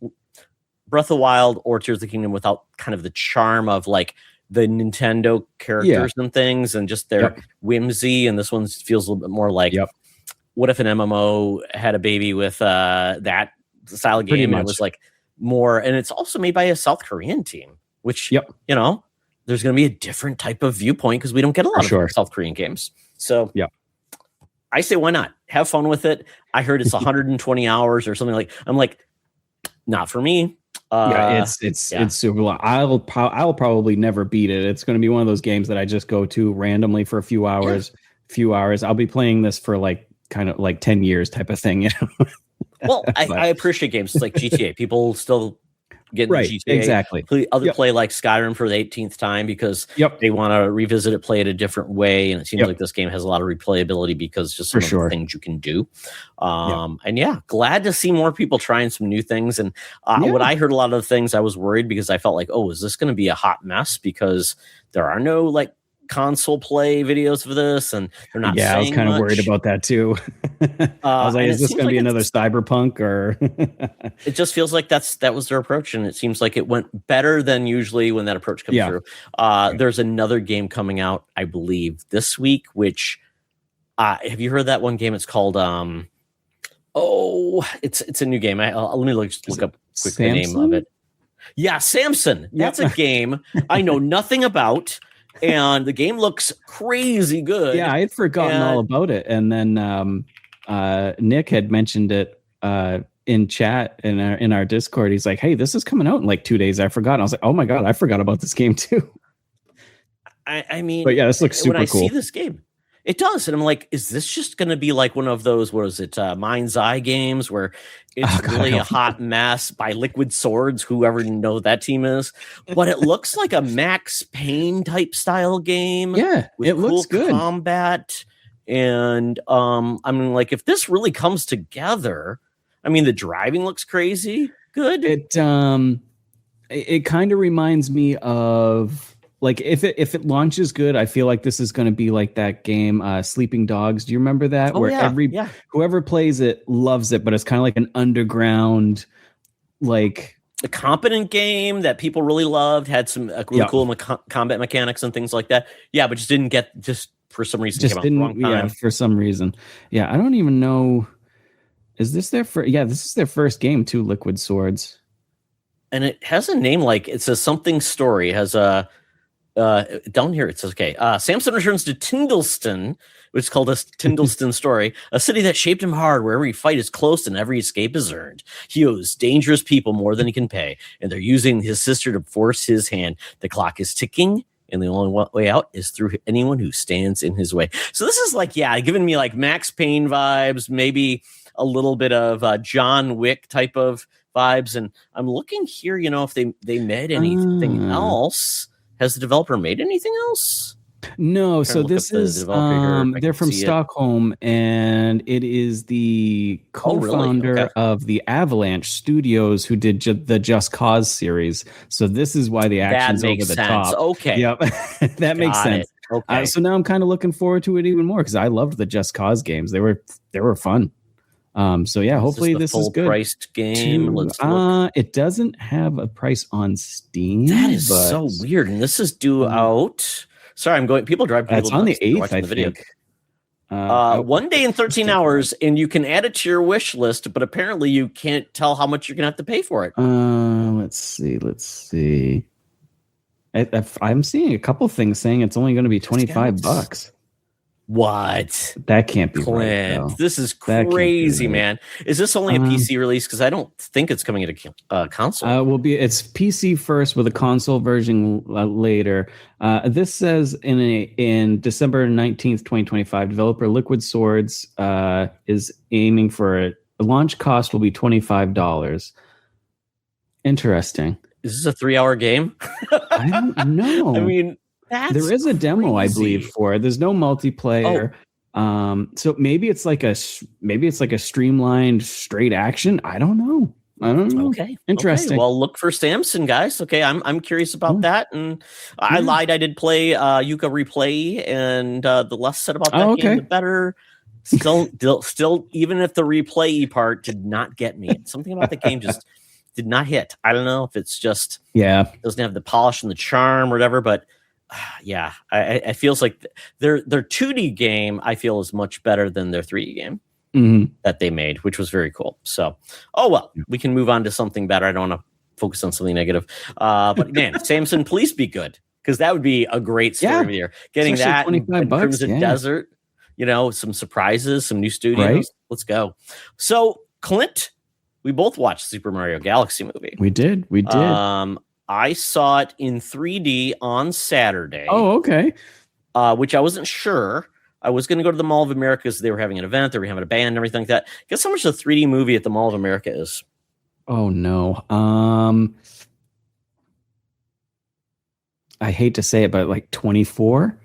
Breath of the Wild or Tears of the Kingdom without kind of the charm of like the Nintendo characters and things, and just their whimsy. And this one feels a little bit more like, what if an MMO had a baby with that style of game? And it was like more, and it's also made by a South Korean team, which there's going to be a different type of viewpoint because we don't get a lot of South Korean games. So I say, why not have fun with it? I heard it's 120 hours or something like. I'm like, not for me. It's super long. I'll probably never beat it. It's going to be one of those games that I just go to randomly for a few hours. I'll be playing this for like kind of like 10 years type of thing. Well, I appreciate games like GTA. People still get right, GTA. exactly. Play like Skyrim for the 18th time because they want to revisit it, play it a different way. And it seems like this game has a lot of replayability because just some of the things you can do. And glad to see more people trying some new things. And what I heard a lot of the things, I was worried because I felt like, oh, is this going to be a hot mess? Because there are no like console play videos for this, and they're not. Yeah, I was kind of worried about that too. I was like, is this going to be another Cyberpunk or? It just feels like that was their approach, and it seems like it went better than usually when that approach comes through. There's another game coming out, I believe, this week. Which have you heard that one game? It's called it's a new game. Let me look up quick the name of it. Yeah, Samson. That's a game I know nothing about. And the game looks crazy good. Yeah, I had forgotten all about it. And then Nick had mentioned it in chat in our Discord. He's like, hey, this is coming out in like 2 days. I forgot. And I was like, oh my God, I forgot about this game too. I mean, but yeah, this looks super cool. When I see this game, it does. And I'm like, is this just going to be like one of those, what is it, Mind's Eye games where it's really a hot mess by Liquid Swords, whoever know that team is. But it looks like a Max Payne type style game. Yeah, with it looks good. Combat. And I mean, like, if this really comes together, I mean, the driving looks crazy good. It kind of reminds me of... Like if it launches good, I feel like this is going to be like that game, Sleeping Dogs. Do you remember that? Whoever plays it loves it, but it's kind of like an underground, like a competent game that people really loved. Had some really cool combat mechanics and things like that. Yeah, but just for some reason just didn't. Yeah, for some reason. Yeah, I don't even know. Is this their first? Yeah, this is their first game too. Liquid Swords, and it has a name like it says something story. It has a. Down here it says, okay, Samson returns to Tindleston, which is called a Tindleston story, a city that shaped him hard, where every fight is close and every escape is earned. He owes dangerous people more than he can pay, and they're using his sister to force his hand. The clock is ticking, and the only way out is through anyone who stands in his way. So this is like, giving me like Max Payne vibes, maybe a little bit of John Wick type of vibes. And I'm looking here, if they made anything else. Has the developer made anything else? No. So this is they're from Stockholm, and it is the co-founder of the Avalanche Studios who did the Just Cause series. So this is why the action's over the top. Okay. Yep. That makes sense. Okay. So now I'm kind of looking forward to it even more because I loved the Just Cause games. They were fun. So yeah, hopefully this is good. Priced game. It doesn't have a price on Steam. That is so weird. And this is due out. Sorry, I'm going. People drive. It's on the 8th, I think. 1 day and 13 hours, and you can add it to your wish list. But apparently, you can't tell how much you're gonna have to pay for it. Let's see. I'm seeing a couple things saying it's only going to be $25. What? That can't be Clint. Right, this is crazy, man. Is this only a PC release? Because I don't think it's coming at a console. It's PC first with a console version later. This says in December 19th, 2025, developer Liquid Swords is aiming for a launch cost will be $25. Interesting. Is this a 3-hour game? I don't know. I mean, there is a demo, crazy. I believe, for it. There's no multiplayer. So maybe it's like a streamlined straight action. I don't know. Okay. Interesting. Okay. Well, look for Samson, guys. Okay, I'm curious about that. And I lied. I did play Yuka Replay, and the less said about that game, the better. Still, even if the replay part did not get me, something about the game just did not hit. I don't know if it's just doesn't have the polish and the charm or whatever, but. I feels like their 2D game I feel is much better than their 3D game that they made, which was very cool. So, we can move on to something better. I don't want to focus on something negative, but man, Samson, please be good, because that would be a great story of the year. Getting especially that in Crimson Desert, some surprises, some new studios. Right. Let's go. So, Clint, we both watched Super Mario Galaxy movie. We did. I saw it in 3D on Saturday. Oh, okay. Which I wasn't sure. I was going to go to the Mall of America because they were having an event. They were having a band and everything like that. Guess how much a 3D movie at the Mall of America is? Oh no. I hate to say it, but like 24.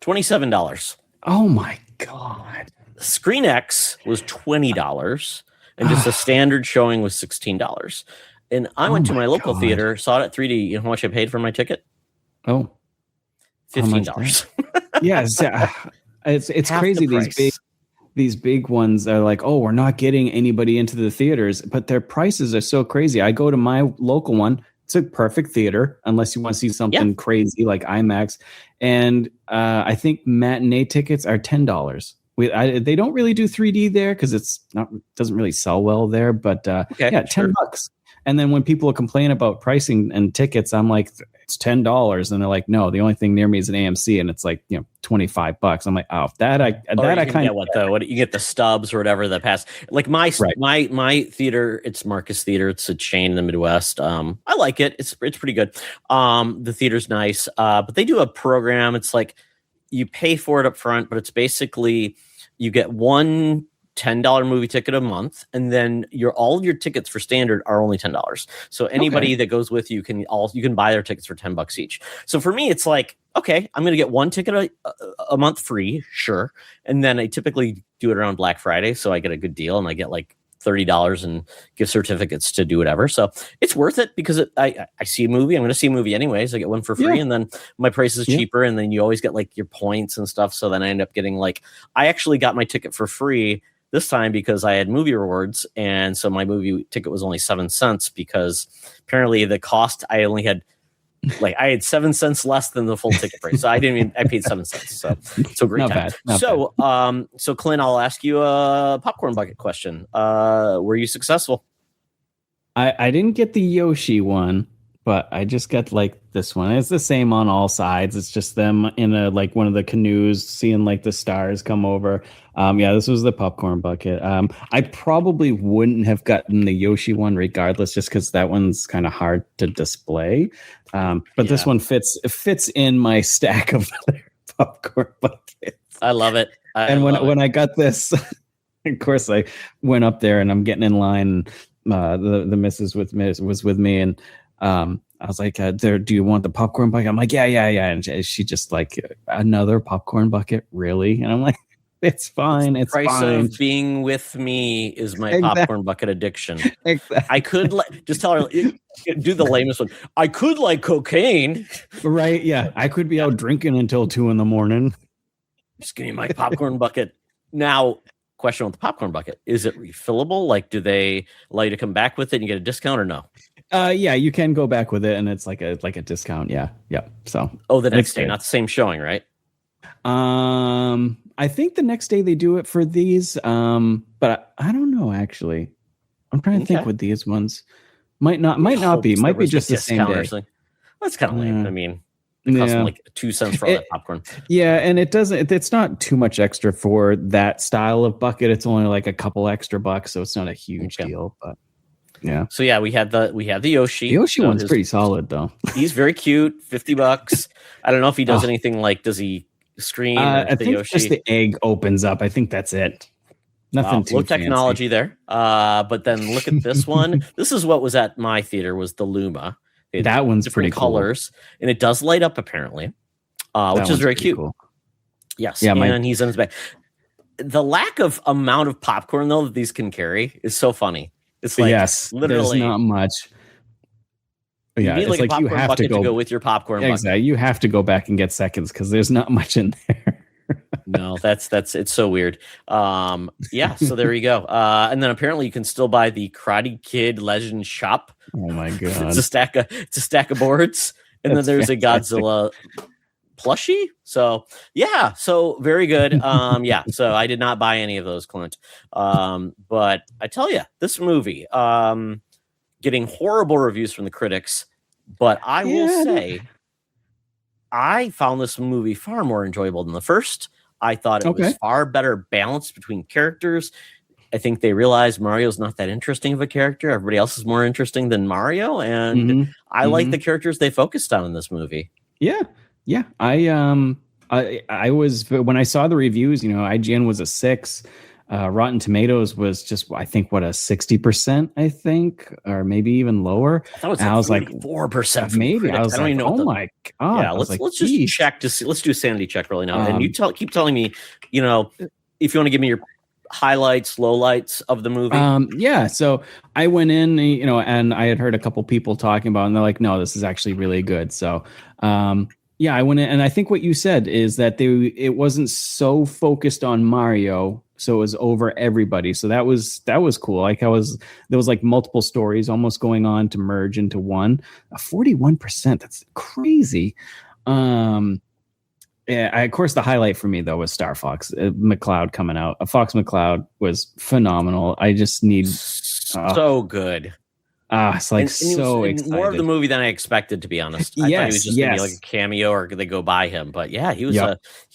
$27. Oh my God. Screen X was $20, and just a standard showing was $16. And I went to my local theater, saw it at 3D. You know how much I paid for my ticket? Oh, $15. Yeah, it's crazy. These big ones are like, oh, we're not getting anybody into the theaters, but their prices are so crazy. I go to my local one. It's a perfect theater, unless you want to see something crazy like IMAX. And I think matinee tickets are $10. They don't really do 3D there because doesn't really sell well there. But $10. And then when people complain about pricing and tickets, I'm like, it's $10, and they're like, no, the only thing near me is an AMC, and it's like $25. I'm like, oh, I kind of what you get the stubs or whatever that pass. Like my theater, it's Marcus Theater. It's a chain in the Midwest. I like it. It's pretty good. The theater's nice, but they do a program. It's like you pay for it up front, but it's basically you get one $10 movie ticket a month, and then all of your tickets for standard are only $10. So anybody that goes with you can buy their tickets for $10 each. So for me, it's like, okay, I'm going to get one ticket a month free, sure, and then I typically do it around Black Friday, so I get a good deal, and I get like $30 in gift certificates to do whatever. So it's worth it because I see a movie. I'm going to see a movie anyways. I get one for free, and then my price is cheaper, and then you always get like your points and stuff. So then I end up getting I actually got my ticket for free this time because I had movie rewards, and so my movie ticket was only 7 cents because apparently the cost I only had I had 7 cents less than the full ticket price. So I paid 7 cents. So great time. So Clint, I'll ask you a popcorn bucket question. Were you successful? I didn't get the Yoshi one, but I just got this one. It's the same on all sides. It's just them in one of the canoes, seeing the stars come over. This was the popcorn bucket. I probably wouldn't have gotten the Yoshi one regardless, just because that one's kind of hard to display. But this one fits in my stack of popcorn buckets. I love it. When I got this, of course I went up there and I'm getting in line. The missus was with me, and I was like, do you want the popcorn bucket? I'm like, yeah. And she just another popcorn bucket, really? And I'm like, it's fine. It's price fine. Of being with me is my popcorn bucket addiction. Exactly. I could just tell her, do the lamest one. I could like cocaine. Right. Yeah. I could be out drinking until 2 a.m. Just give me my popcorn bucket. Now, question with the popcorn bucket. Is it refillable? Do they allow you to come back with it and you get a discount or no? Yeah, you can go back with it, and it's like a discount. Yeah. So. Oh, the next day, not the same showing, right? I think the next day they do it for these. But I don't know actually. I'm trying to think with these ones. Might not be. Might be just the same day. That's kind of lame. I mean, it costs them 2 cents for all that popcorn. Yeah, and it's not too much extra for that style of bucket. It's only a couple extra bucks, so it's not a huge deal. But yeah. So yeah, we have the Yoshi. The Yoshi one's pretty solid though. He's very cute. $50. I don't know if he does anything does he scream? I think Yoshi? Just the egg opens up. I think that's it. Nothing too low technology there. But then look at this one. This is what was at my theater was the Luma. That one's pretty colors, cool. And it does light up apparently, which is very cute. Cool. Yes, yeah, and he's in his bag. The lack of amount of popcorn though that these can carry is so funny. It's literally there's not much. Yeah, you need a popcorn bucket to go with your popcorn bucket. Exactly. You have to go back and get seconds because there's not much in there. No, that's it's so weird. So there you go. And then apparently you can still buy the Karate Kid Legend Shop. Oh my god. It's a stack of boards. And then there's fantastic. A Godzilla plushie. So very good. So I did not buy any of those, Clint. But I tell you, this movie, getting horrible reviews from the critics, but I will say I found this movie far more enjoyable than the first. I thought it was far better balanced between characters. I think they realized Mario's not that interesting of a character. Everybody else is more interesting than Mario. And I like the characters they focused on in this movie. Yeah. I was, when I saw the reviews, IGN was a 6. Rotten Tomatoes was just, I think, what, a 60%, I think, or maybe even lower. I thought it was, and I was like 4% maybe. I was like, oh my god. Yeah, let's just check to see. Let's do a sanity check really now. And you keep telling me, if you want to give me your highlights, lowlights of the movie. Yeah. So I went in, and I had heard a couple people talking about it, and they're like, no, this is actually really good. So, yeah, I went in, and I think what you said is that it wasn't so focused on Mario, so it was over everybody. So that was cool. Like there was like multiple stories almost going on to merge into one. 41%. That's crazy. Yeah, of course, the highlight for me though was Star Fox McCloud coming out. Fox McCloud was phenomenal. I just need so good. It's like so excited. More of the movie than I expected, to be honest. I thought he was just gonna be like a cameo, or they go by him. But yeah, he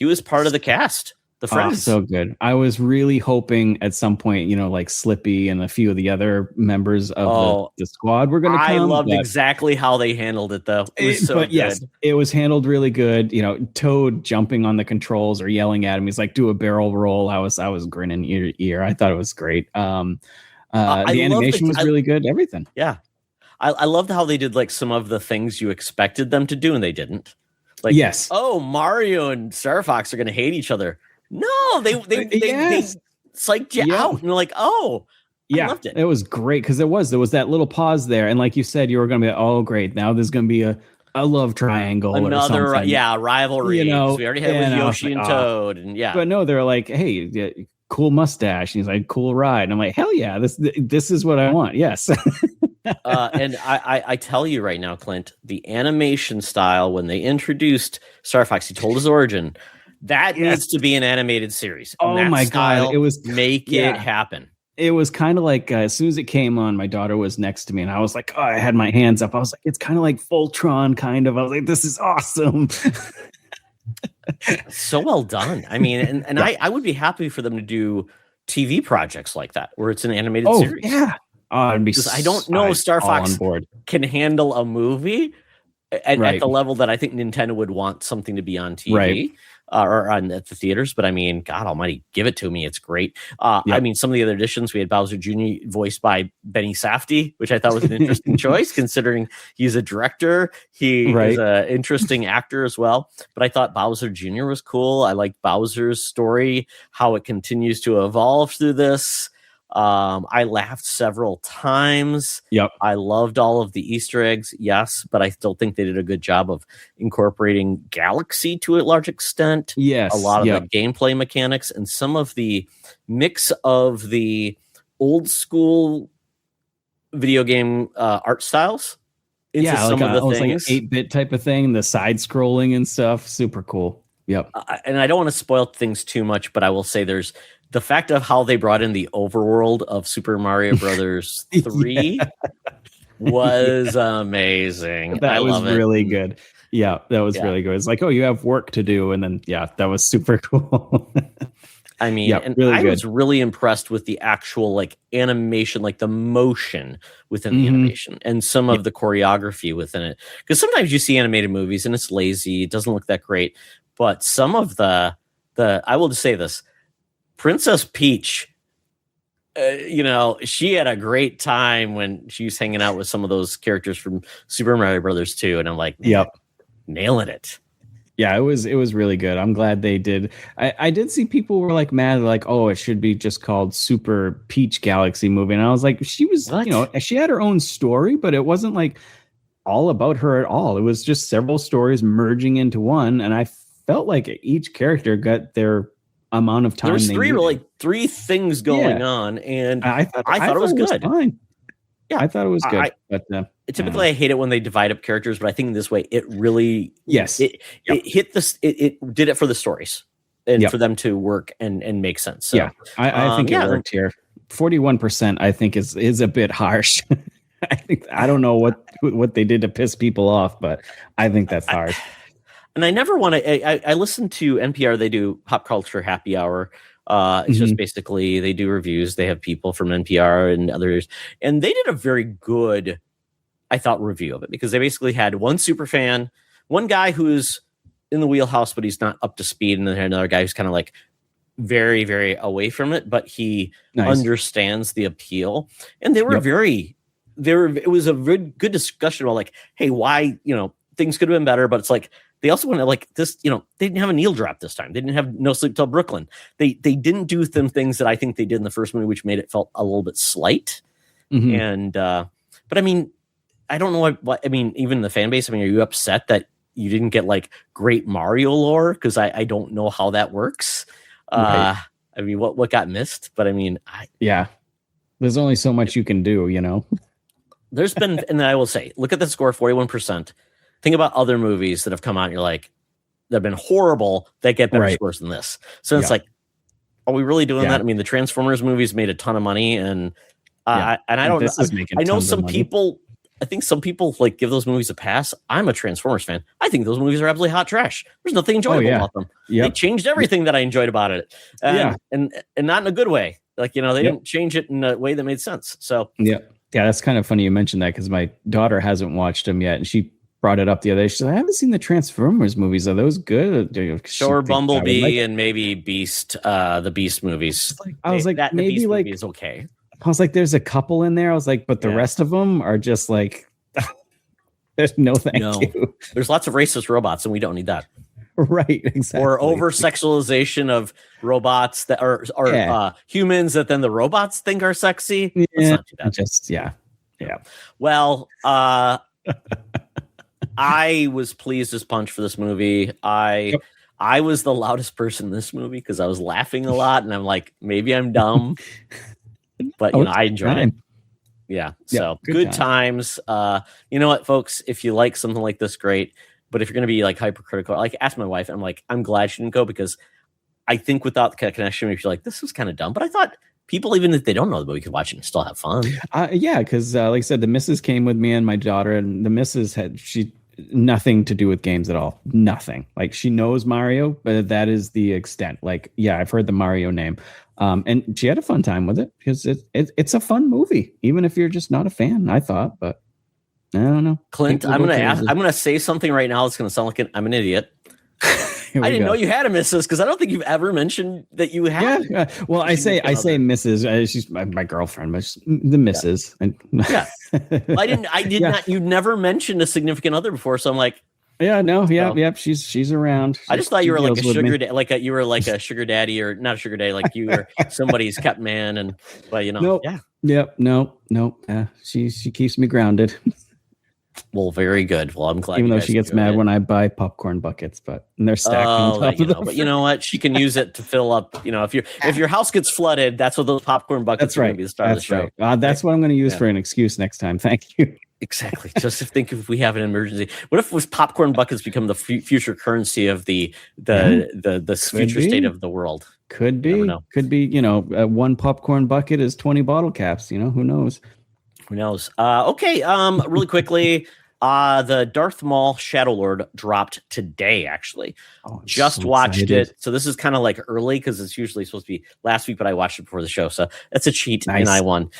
was part of the cast. The friends. So good. I was really hoping at some point, like Slippy and a few of the members of the squad were going to come. I loved exactly how they handled it, though. It was so good. Yes, it was handled really good. Toad jumping on the controls or yelling at him. He's like, "Do a barrel roll." I was grinning ear to ear. I thought it was great. The animation was really good. Everything. Yeah, I loved how they did like some of the things you expected them to do, and they didn't. Like, yes. Oh, Mario and Star Fox are going to hate each other. No, they psyched you out, and you're like, oh, I loved it. It was great because there was that little pause there, and like you said, you were going to be, oh, great, now there's going to be a love triangle, another or something. Rivalry. We already had with Yoshi and Toad, and but no, they're like, hey, cool mustache, and he's like, cool ride, and I'm like, hell yeah, this is what I want. Yes. And I tell you right now, Clint, the animation style when they introduced Star Fox, he told his origin. That needs to be an animated series. Oh my god! It was it happen. It was kind of like as soon as it came on, my daughter was next to me, and I was like, I had my hands up. I was like, it's kind of like Voltron, kind of. I was like, this is awesome. So well done. I mean, and I would be happy for them to do TV projects like that, where it's an animated series. Yeah. I'd be. I don't know if Star Fox can handle a movie at the level that I think Nintendo would want something to be on TV. Right. Or on the theaters, but I mean, God Almighty, give it to me! It's great. I mean, some of the other additions, we had Bowser Jr. voiced by Benny Safdie, which I thought was an interesting choice, considering he's a director. He is an interesting actor as well. But I thought Bowser Jr. was cool. I liked Bowser's story, how it continues to evolve through this. I laughed several times. Yep. I loved all of the Easter eggs, yes, but I still think they did a good job of incorporating Galaxy to a large extent. Yes. A lot of the gameplay mechanics and some of the mix of the old school video game art styles into some of the things. Like an 8-bit type of thing, the side scrolling and stuff. Super cool. Yep. And I don't want to spoil things too much, but I will say there's the fact of how they brought in the overworld of Super Mario Brothers 3 was amazing. That was really good. Yeah, that was really good. It's like, oh, you have work to do. And then, that was super cool. I mean, I was really impressed with the actual like animation, like the motion within the animation and some of the choreography within it. Because sometimes you see animated movies and it's lazy. It doesn't look that great. But some of the I will just say this, Princess Peach, she had a great time when she was hanging out with some of those characters from Super Mario Brothers 2. And I'm like, nailing it. Yeah, it was really good. I'm glad they did. I did see people were like mad, like, oh, it should be just called Super Peach Galaxy movie. And I was like, she was, she had her own story, but it wasn't like all about her at all. It was just several stories merging into one. And I felt like each character got their amount of time. There's three things going on, and I thought it was good. Fine. Yeah, I thought it was good. Typically, I hate it when they divide up characters, but I think in this way, it really it hit this. It did it for the stories and for them to work and make sense. So, I think it worked here. 41%, I think, is a bit harsh. I don't know what they did to piss people off, but I think that's harsh. And I never want to. I listen to NPR. They do Pop Culture Happy Hour. It's just basically they do reviews. They have people from NPR and others, and they did a very good, I thought, review of it because they basically had one super fan, one guy who's in the wheelhouse, but he's not up to speed, and then another guy who's kind of like very, very away from it, but he understands the appeal. And they were it was a very good discussion about like, hey, why, things could have been better, but it's like, they also want to like this, they didn't have a needle drop this time. They didn't have No Sleep Till Brooklyn. They didn't do some things that I think they did in the first movie, which made it felt a little bit slight. Mm-hmm. And, but I mean, I don't know what, I mean, even the fan base, I mean, are you upset that you didn't get like great Mario lore? Cause I don't know how that works. Right. I mean, what got missed, but I mean, there's only so much you can do, There's been, and I will say, look at the score, 41%. Think about other movies that have come out and you're like, they've been horrible, that get better scores than this. So it's like, are we really doing that? I mean, the Transformers movies made a ton of money, and I don't know. I know some people, I think some people like give those movies a pass. I'm a Transformers fan. I think those movies are absolutely hot trash. There's nothing enjoyable about them. Yep. They changed everything that I enjoyed about it. And not in a good way. Like, they didn't change it in a way that made sense. So yeah, that's kind of funny you mentioned that, because my daughter hasn't watched them yet, and she brought it up the other day. She said, I haven't seen the Transformers movies. Are those good? Sure, Bumblebee and maybe Beast, the Beast movies. I was like, that maybe Beast like movie is okay. I was like, there's a couple in there. I was like, but the rest of them are just like, there's no thank you. There's lots of racist robots, and we don't need that. Right, exactly. Or over sexualization of robots that are humans that then the robots think are sexy. Yeah, let's not do that. Just Well, I was pleased as punch for this movie. I was the loudest person in this movie because I was laughing a lot, and I'm like, maybe I'm dumb, but I enjoyed it. Yeah. So good times. You know what, folks? If you like something like this, great. But if you're going to be like hypercritical, like ask my wife, I'm like, I'm glad she didn't go, because I think without the connection, if you're like, this was kind of dumb, but I thought people, even if they don't know the movie, could watch it and still have fun. Because like I said, the missus came with me and my daughter, and the missus she nothing to do with games at all. Nothing. Like, she knows Mario, but that is the extent. Like, I've heard the Mario name. And she had a fun time with it, because it's a fun movie, even if you're just not a fan, I thought, but I don't know. Clint, I'm going to say something right now that's going to sound like I'm an idiot. I didn't know you had a missus, because I don't think you've ever mentioned that you had. Yeah. Well, I say Mrs. She's my girlfriend, but the missus. Yeah. I did not. You never mentioned a significant other before, so I'm like, she's around. I just thought you were like a sugar you were like a sugar daddy, or not a sugar daddy, like you were somebody's kept man, but Nope. Yeah. Yep. No. She keeps me grounded. Well, very good. Well, I'm glad. Even though she gets mad when I buy popcorn buckets, and they're stacked on top of them. But you know what? She can use it to fill up. If your house gets flooded, that's what those popcorn buckets are going to be the start of the show. Right. That's what I'm going to use for an excuse next time. Thank you. Exactly. Just think if we have an emergency. What if popcorn buckets become the future currency of the future state of the world? Could be. Could be. One popcorn bucket is 20 bottle caps. Who knows? Who knows? Okay. Really quickly, the Darth Maul Shadow Lord dropped today. Actually, just watched it. So this is kind of like early, because it's usually supposed to be last week, but I watched it before the show, so that's a cheat, and I won.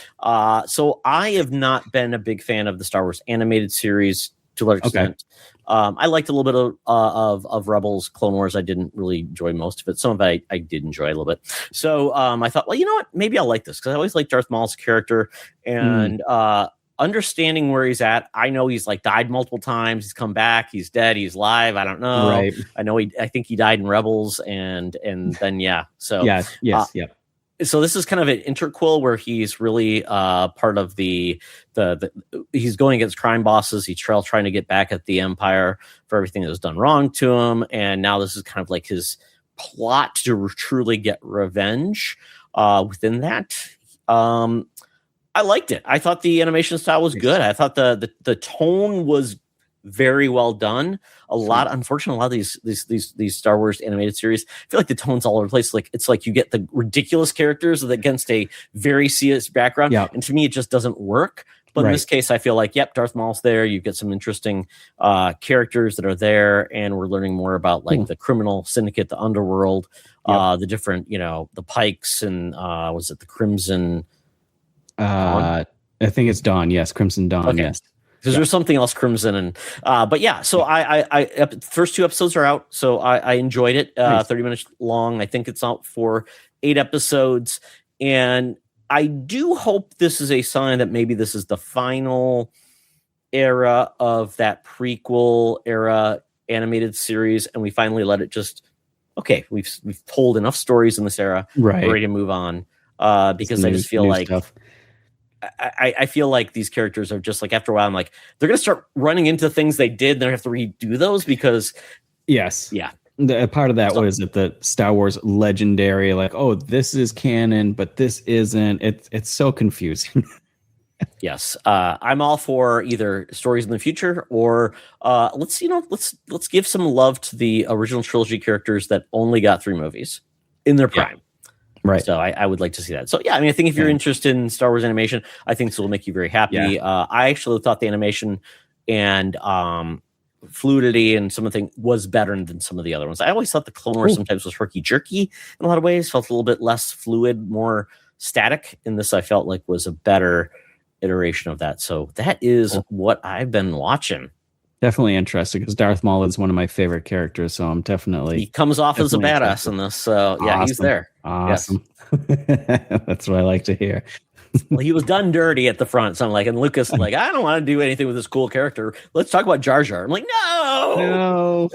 So I have not been a big fan of the Star Wars animated series to a large extent. I liked a little bit of Rebels, Clone Wars. I didn't really enjoy most of it. Some of it I did enjoy a little bit. So I thought, well, you know what? Maybe I'll like this, because I always liked Darth Maul's character, and understanding where he's at. I know he's like died multiple times. He's come back. He's dead. He's alive. I don't know. Right. I know I think he died in Rebels, and then So So this is kind of an interquel where he's really part of the he's going against crime bosses. He's trying to get back at the Empire for everything that was done wrong to him. And now this is kind of like his plot to truly get revenge within that. I liked it. I thought the animation style was good. I thought the tone was very well done. Unfortunately, a lot of these Star Wars animated series, I feel like the tone's all over the place. Like, it's like you get the ridiculous characters against a very serious background. Yeah. And to me, it just doesn't work. But in this case, I feel like, Darth Maul's there. You get some interesting characters that are there, and we're learning more about the criminal syndicate, the underworld, the different, the Pikes, and was it the Crimson? I think it's Dawn. Yes, Crimson Dawn. Okay. Yes. because there's something else Crimson and but yeah, so I first 2 episodes are out, so I enjoyed it. Nice. 30 minutes long. I think it's out for 8 episodes, and I do hope this is a sign that maybe this is the final era of that prequel era animated series, and we finally let it just we've told enough stories in this era. Right. We're ready to move on. Because I just feel like stuff. I feel like these characters are just like, after a while, I'm like, they're gonna start running into things they did, and they have to redo those because the part of that was that the Star Wars legendary, like, oh, this is canon, but this isn't. It's so confusing. Yes, I'm all for either stories in the future or let's give some love to the original trilogy characters that only got 3 movies in their prime. Right. So I would like to see that. So yeah, I mean, I think if you're interested in Star Wars animation, I think this will make you very happy. Yeah. I actually thought the animation and fluidity and some of the things was better than some of the other ones. I always thought the Clone Wars sometimes was herky-jerky in a lot of ways, felt a little bit less fluid, more static. And this I felt like was a better iteration of that. So that is what I've been watching. Definitely interesting, because Darth Maul is one of my favorite characters, so I'm definitely... He comes off as a badass in this, so yeah, awesome. He's there. Awesome. Yes. That's what I like to hear. Well, he was done dirty at the front, so I'm like, and Lucas like, I don't want to do anything with this cool character. Let's talk about Jar Jar. I'm like, no!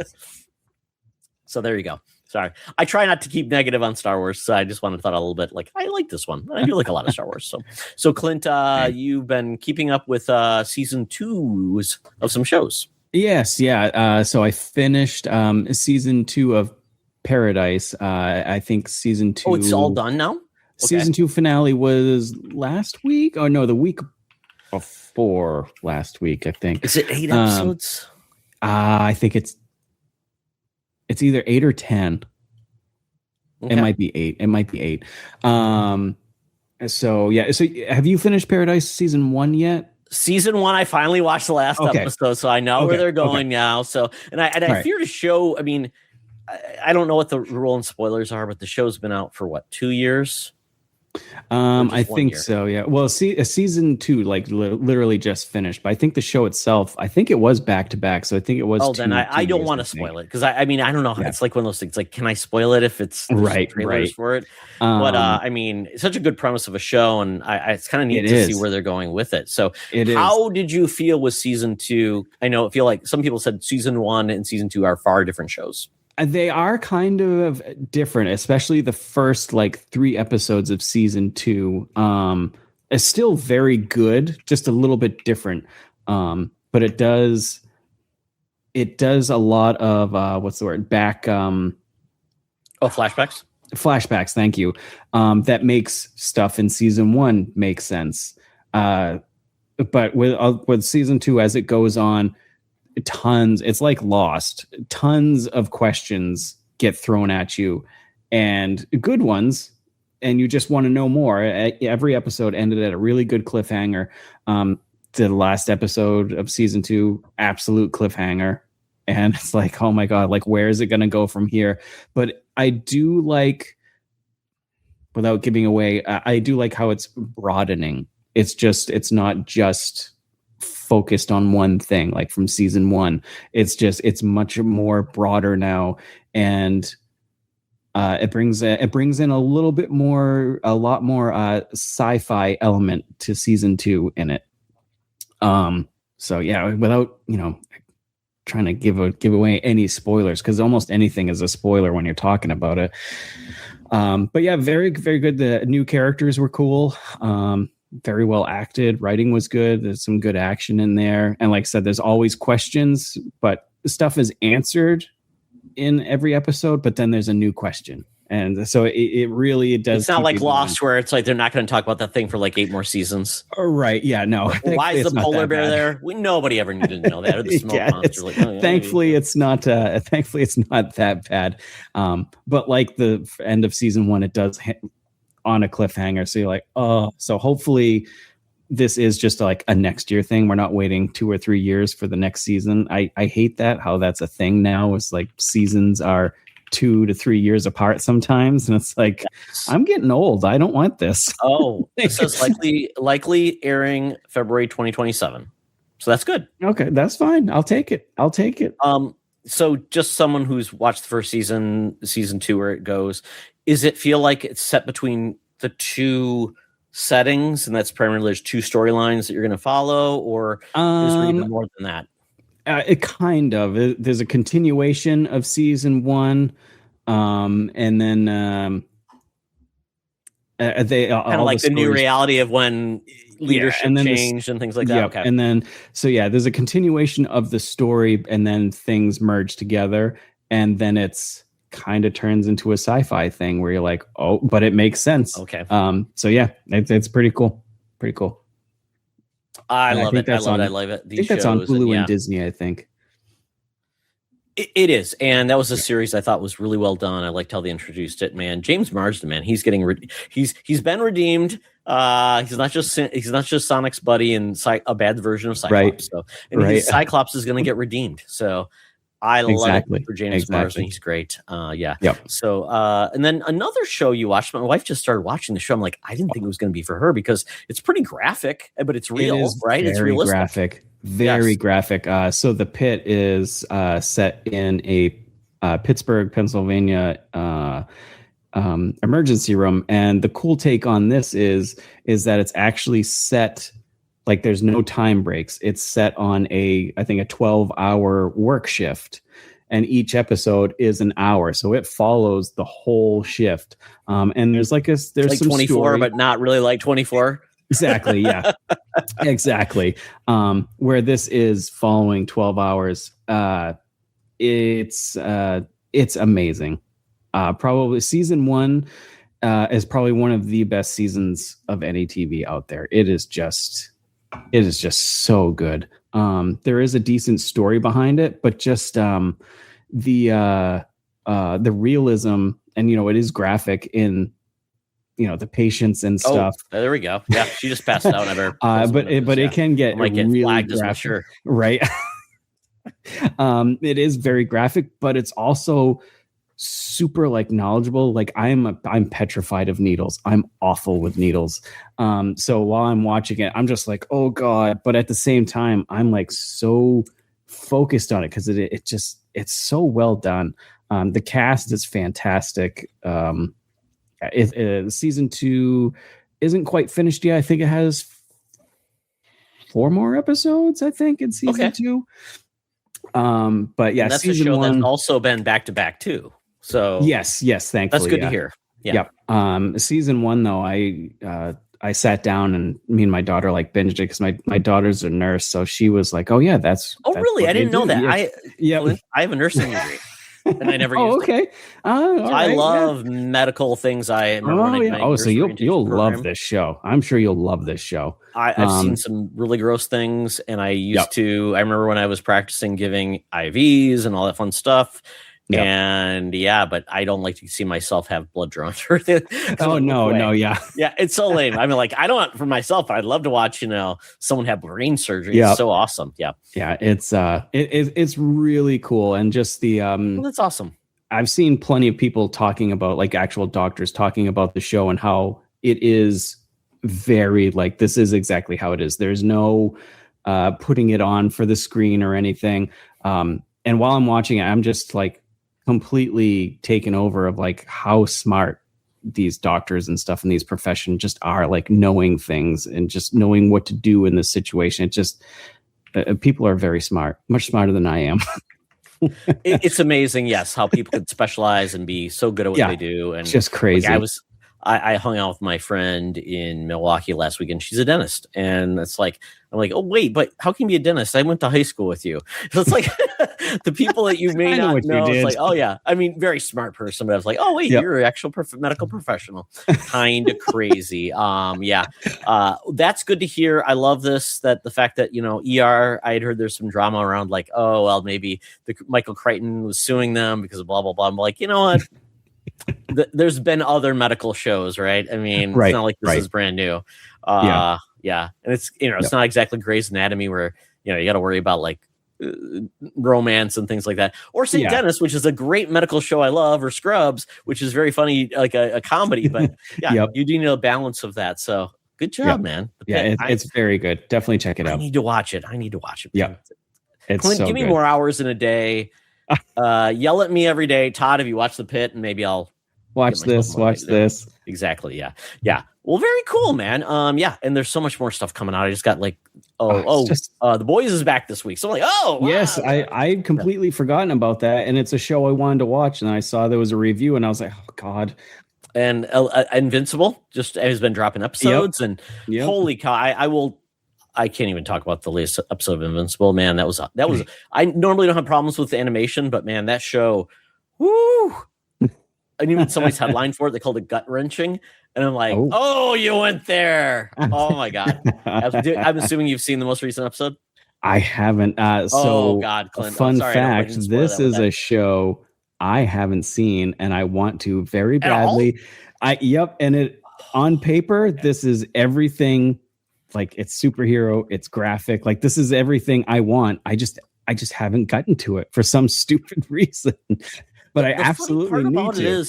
So there you go. Sorry. I try not to keep negative on Star Wars, so I just thought a little bit like, I like this one. I do like a lot of Star Wars. So Clint, you've been keeping up with season 2s of some shows. Yes, yeah. So I finished season 2 of Paradise. I think season 2. Oh, it's all done now? Season 2 finale was last week. Oh no, the week before last week, I think. Is it 8 episodes? I think it's either 8 or 10. Okay. It might be 8. So yeah. So have you finished Paradise season 1 yet? Season 1, I finally watched the last episode, so I know where they're going now. So, and I fear to show. I mean, I don't know what the rule and spoilers are, but the show's been out for 2 years. I think so. Yeah. Well, season 2, like literally just finished, but I think the show itself, I think it was back to back. So I think it was. Oh, then I don't want to spoil it, because I mean, I don't know. Yeah. It's like one of those things. Like, can I spoil it if it's trailers for it? But I mean, it's such a good premise of a show, and it's kind of neat to see where they're going with it. So, how did you feel with season 2? I feel like some people said season 1 and season 2 are far different shows. They are kind of different, especially the first 3 episodes of season 2. Is still very good, just a little bit different. But it does a lot of what's the word? Flashbacks. Flashbacks. Thank you. That makes stuff in season 1 make sense. But with season 2, as it goes on, it's like Lost. Tons of questions get thrown at you, and good ones, and you just want to know more. Every episode ended at a really good cliffhanger. The last episode of season 2, absolute cliffhanger, and it's like, oh my god, like, where is it going to go from here? But I do like, without giving away, I do like how it's broadening. It's not just focused on one thing, like from season 1. It's much more broader now, and it brings in a lot more sci-fi element to season 2 in it. So yeah, without trying to give away any spoilers, because almost anything is a spoiler when you're talking about it. But yeah, very, very good. The new characters were cool. Very well acted. Writing was good. There's some good action in there. And like I said, there's always questions, but stuff is answered in every episode, but then there's a new question. And so it really does. It's not like Lost, where it's like they're not going to talk about that thing for 8 more seasons. Right. Yeah. No. Why is the polar bear there? Nobody ever needed to know that. Or the smoke monster. Thankfully, it's not. Thankfully, it's not that bad. But like the end of season 1, it does on a cliffhanger. So you're like, oh. So hopefully, this is just like a next year thing. We're not waiting 2 or 3 years for the next season. I hate that, how that's a thing now. It's like seasons are 2 to 3 years apart sometimes, and it's like, yes. I'm getting old. I don't want this. Oh, this is likely airing February 2027. So that's good. Okay, that's fine. I'll take it. So just someone who's watched the first season 2, where it goes, is it feel like it's set between the two settings, and that's primarily there's two storylines that you're going to follow, or is there even more than that? It kind of. There's a continuation of season 1, and then they kind of like the new reality of when leadership changed and things like that. Okay. And then there's a continuation of the story, and then things merge together, and then it's kind of turns into a sci-fi thing where you're like, oh, but it makes sense. Okay. So yeah, it's pretty cool. Pretty cool. I love it. I love it. I think that's on Hulu and Disney, I think. It is, and that was a series I thought was really well done. I liked how they introduced it. Man, James Marsden, man, he's getting he's been redeemed. He's not just Sonic's buddy and a bad version of Cyclops. Right. So, and Cyclops is going to get redeemed. So, I love it for James Marsden. He's great. Yeah. Yep. So, and then another show you watched. My wife just started watching the show. I'm like, I didn't think it was going to be for her because it's pretty graphic, but it's real, right? It's realistic. Graphic. Very graphic. So the Pitt is set in a Pittsburgh, Pennsylvania emergency room, and the cool take on this is that it's actually set like there's no time breaks. It's set on I think a 12-hour work shift, and each episode is an hour, so it follows the whole shift. And there's like some 24, story, but not really like 24. Exactly. Yeah, exactly. Where this is following 12 hours. It's amazing. Probably season 1 is probably one of the best seasons of any TV out there. It is just so good. There is a decent story behind it, but just the realism, and it is graphic in the patients and stuff. Oh, there we go. Yeah, she just passed out. But it can get really flagged, graphic, sure. Right? It is very graphic, but it's also super knowledgeable. Like I'm petrified of needles. I'm awful with needles. So while I'm watching it, I'm just like, oh God. But at the same time, I'm like so focused on it because it's so well done. The cast is fantastic. Season 2 isn't quite finished yet. I think it has 4 more episodes, I think, in season 2. But yeah, and that's season a show 1 that's also been back to back too. So yes, thankfully. That's good to hear. Yeah. Yep. Season 1 though, I sat down and me and my daughter binged it because my daughter's a nurse, so she was like, "Oh yeah, that's." Oh really? I didn't know that. Yeah. I have a nursing degree. And I never used it. Okay. I love medical things. I remember so you'll love this show. I'm sure you'll love this show. I've seen some really gross things, and I I remember when I was practicing giving IVs and all that fun stuff. Yep. And but I don't like to see myself have blood drawn. Oh no, yeah, it's so lame. I mean, I don't for myself. I'd love to watch someone have brain surgery. It's so awesome. Yeah, it's really cool, and just the that's awesome. I've seen plenty of people talking about actual doctors talking about the show and how it is very this is exactly how it is. There's no putting it on for the screen or anything. And while I'm watching it, I'm just completely taken over of how smart these doctors and stuff in these professions just are, knowing things and just knowing what to do in this situation. It just people are very smart, much smarter than I am. It's amazing, yes, how people can specialize and be so good at what they do. And it's just crazy. I hung out with my friend in Milwaukee last weekend. She's a dentist, and I'm like, oh wait, but how can you be a dentist? I went to high school with you. So it's the people that you may not know. It's like, oh yeah, I mean, very smart person, but I was like, oh wait, you're an actual medical professional. Kind of crazy. That's good to hear. I love this. That the fact that ER, I had heard there's some drama around oh well, maybe Michael Crichton was suing them because of blah blah blah. I'm like, you know what? There's been other medical shows, right? I mean, it's not like this is brand new. And it's it's not exactly Grey's Anatomy where you got to worry about romance and things like that, or St. Dennis, which is a great medical show I love, or Scrubs, which is very funny, a comedy. But you do need a balance of that. So Good job, man. Yeah, it's very good. Definitely check it out. I need to watch it. Yeah. It's Clint, so give me good. more hours in a day. Yell at me every day. Todd, have you watched The Pit? And maybe I'll watch this. Exactly. Yeah. Well, very cool, man. Yeah. And there's so much more stuff coming out. I just got like, The Boys is back this week. So I'm like, wow. Yes, I'd completely forgotten about that. And it's a show I wanted to watch. And I saw there was a review and I was like, oh God. And Invincible just has been dropping episodes. And holy cow, I can't even talk about the latest episode of Invincible, man. That was I normally don't have problems with the animation, but man, that show, woo. And even somebody's headline for it, they called it gut wrenching. And I'm like, oh, you went there. Oh my God. I'm assuming you've seen the most recent episode. I haven't. Oh God, Clint. Fun fact, this is a show I haven't seen and I want to very badly. And it on paper, this is everything. Like it's superhero, it's graphic. Like this is everything I want. I just haven't gotten to it for some stupid reason. But I absolutely need to.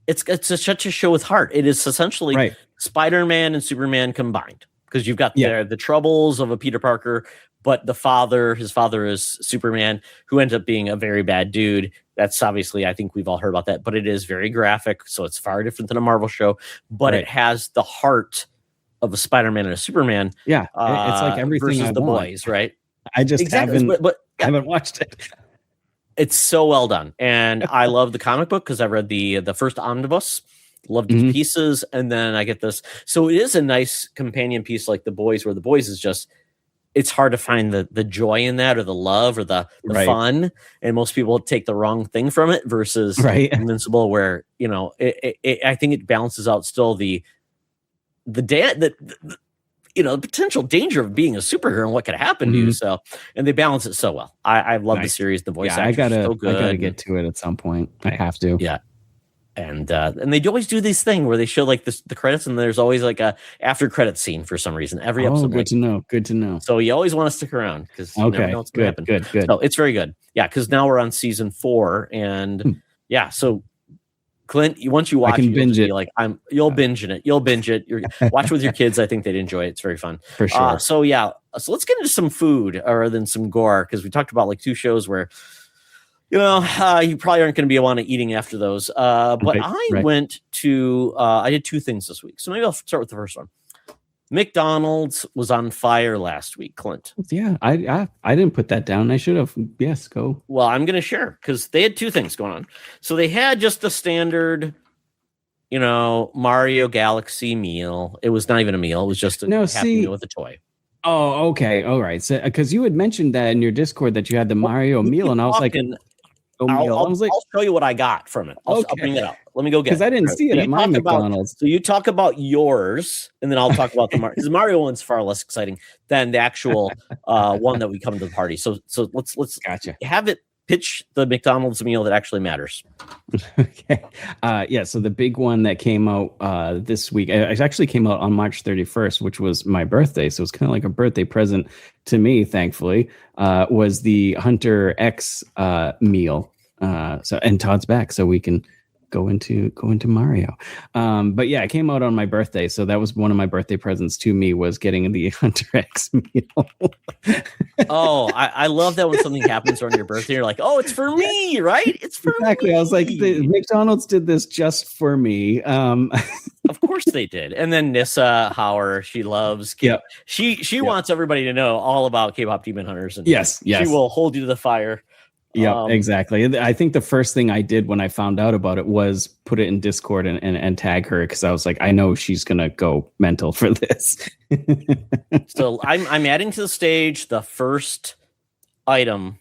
It's such a show with heart. It is essentially Spider-Man and Superman combined because you've got the troubles of a Peter Parker, but his father is Superman, who ends up being a very bad dude. That's obviously, I think we've all heard about that, but it is very graphic, so it's far different than a Marvel show. But it has the heart of a Spider-Man and a Superman. Yeah, it's like everything versus I the want. boys, right? I just haven't watched it. It's so well done, and I love the comic book because I read the first omnibus, loved its pieces, and then I get this. So it is a nice companion piece, like the boys, where the boys is just. It's hard to find the joy in that, or the love, or the fun, and most people take the wrong thing from it. Versus Invincible, where I think it balances out still the potential danger of being a superhero and what could happen to you. So, and they balance it so well. I love the series. The voice actors are so good. I gotta get to it at some point. I have to. Yeah. And they always do this thing where they show like the credits, and there's always like a after credit scene for some reason. Every episode. Good to know. So you always want to stick around because you never know what's going to happen. Good. So it's very good. Yeah, because now we're on season 4, and so. Clint, once you watch, you'll binge it. You'll binge it. You'll binge it. Watch with your kids. I think they'd enjoy it. It's very fun. For sure. So let's get into some food rather than some gore, because we talked about like 2 shows where, you probably aren't going to be able to eating after those. But I went to, I did 2 things this week. So maybe I'll start with the first one. McDonald's was on fire last week, Clint. Yeah, I didn't put that down. I should have. Yes, go. Well, I'm going to share because they had 2 things going on. So they had just the standard, Mario Galaxy meal. It was not even a meal. It was just a happy meal with a toy. Oh, okay. All right. So because you had mentioned that in your Discord that you had the Mario meal, and I was like, I'll show you what I got from it. I'll bring it up. Let me go get it. Because I didn't see it at my McDonald's. So you talk about yours, and then I'll talk about the Mario. Because the Mario one's far less exciting than the actual one that we come to the party. So let's have it pitch the McDonald's meal that actually matters. Okay. So the big one that came out this week, it actually came out on March 31st, which was my birthday. So it's kind of like a birthday present to me, thankfully, was the Hunter X meal. And Todd's back, so we can go into Mario. But yeah, it came out on my birthday, so that was one of my birthday presents to me, was getting the Hunter X meal. I love that when something happens on your birthday, you're like, oh, it's for me, right? It's for me. I was like, McDonald's did this just for me. Of course they did. And then Nissa Hauer, she loves she wants everybody to know all about K-pop Demon Hunters, and yes, she will hold you to the fire. Yeah, exactly. I think the first thing I did when I found out about it was put it in Discord and tag her, because I was like, I know she's gonna go mental for this. So I'm adding to the stage the first item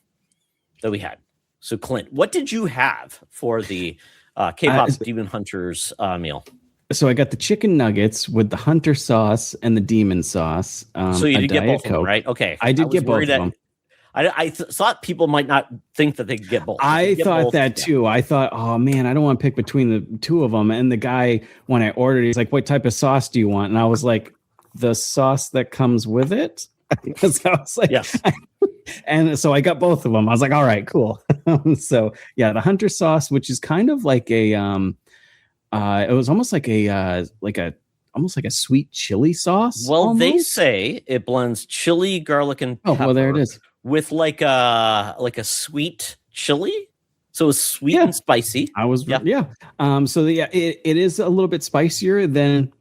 that we had. So Clint, what did you have for the K-pop Demon Hunters meal? So I got the chicken nuggets with the Hunter sauce and the demon sauce. So you did get both of them, right? Okay, I did get both of them. I thought people might not think that they could get both. I thought that too. I thought, oh man, I don't want to pick between the 2 of them. And the guy, when I ordered, he's like, what type of sauce do you want? And I was like, the sauce that comes with it. Because I was like, yes. And so I got both of them. I was like, all right, cool. So yeah, the Hunter sauce, which is kind of like a, it was almost like a almost like a sweet chili sauce. Well, almost. They say it blends chili, garlic, and pepper. Oh, well, there it is. With like a sweet chili. So it's sweet and spicy. It is a little bit spicier than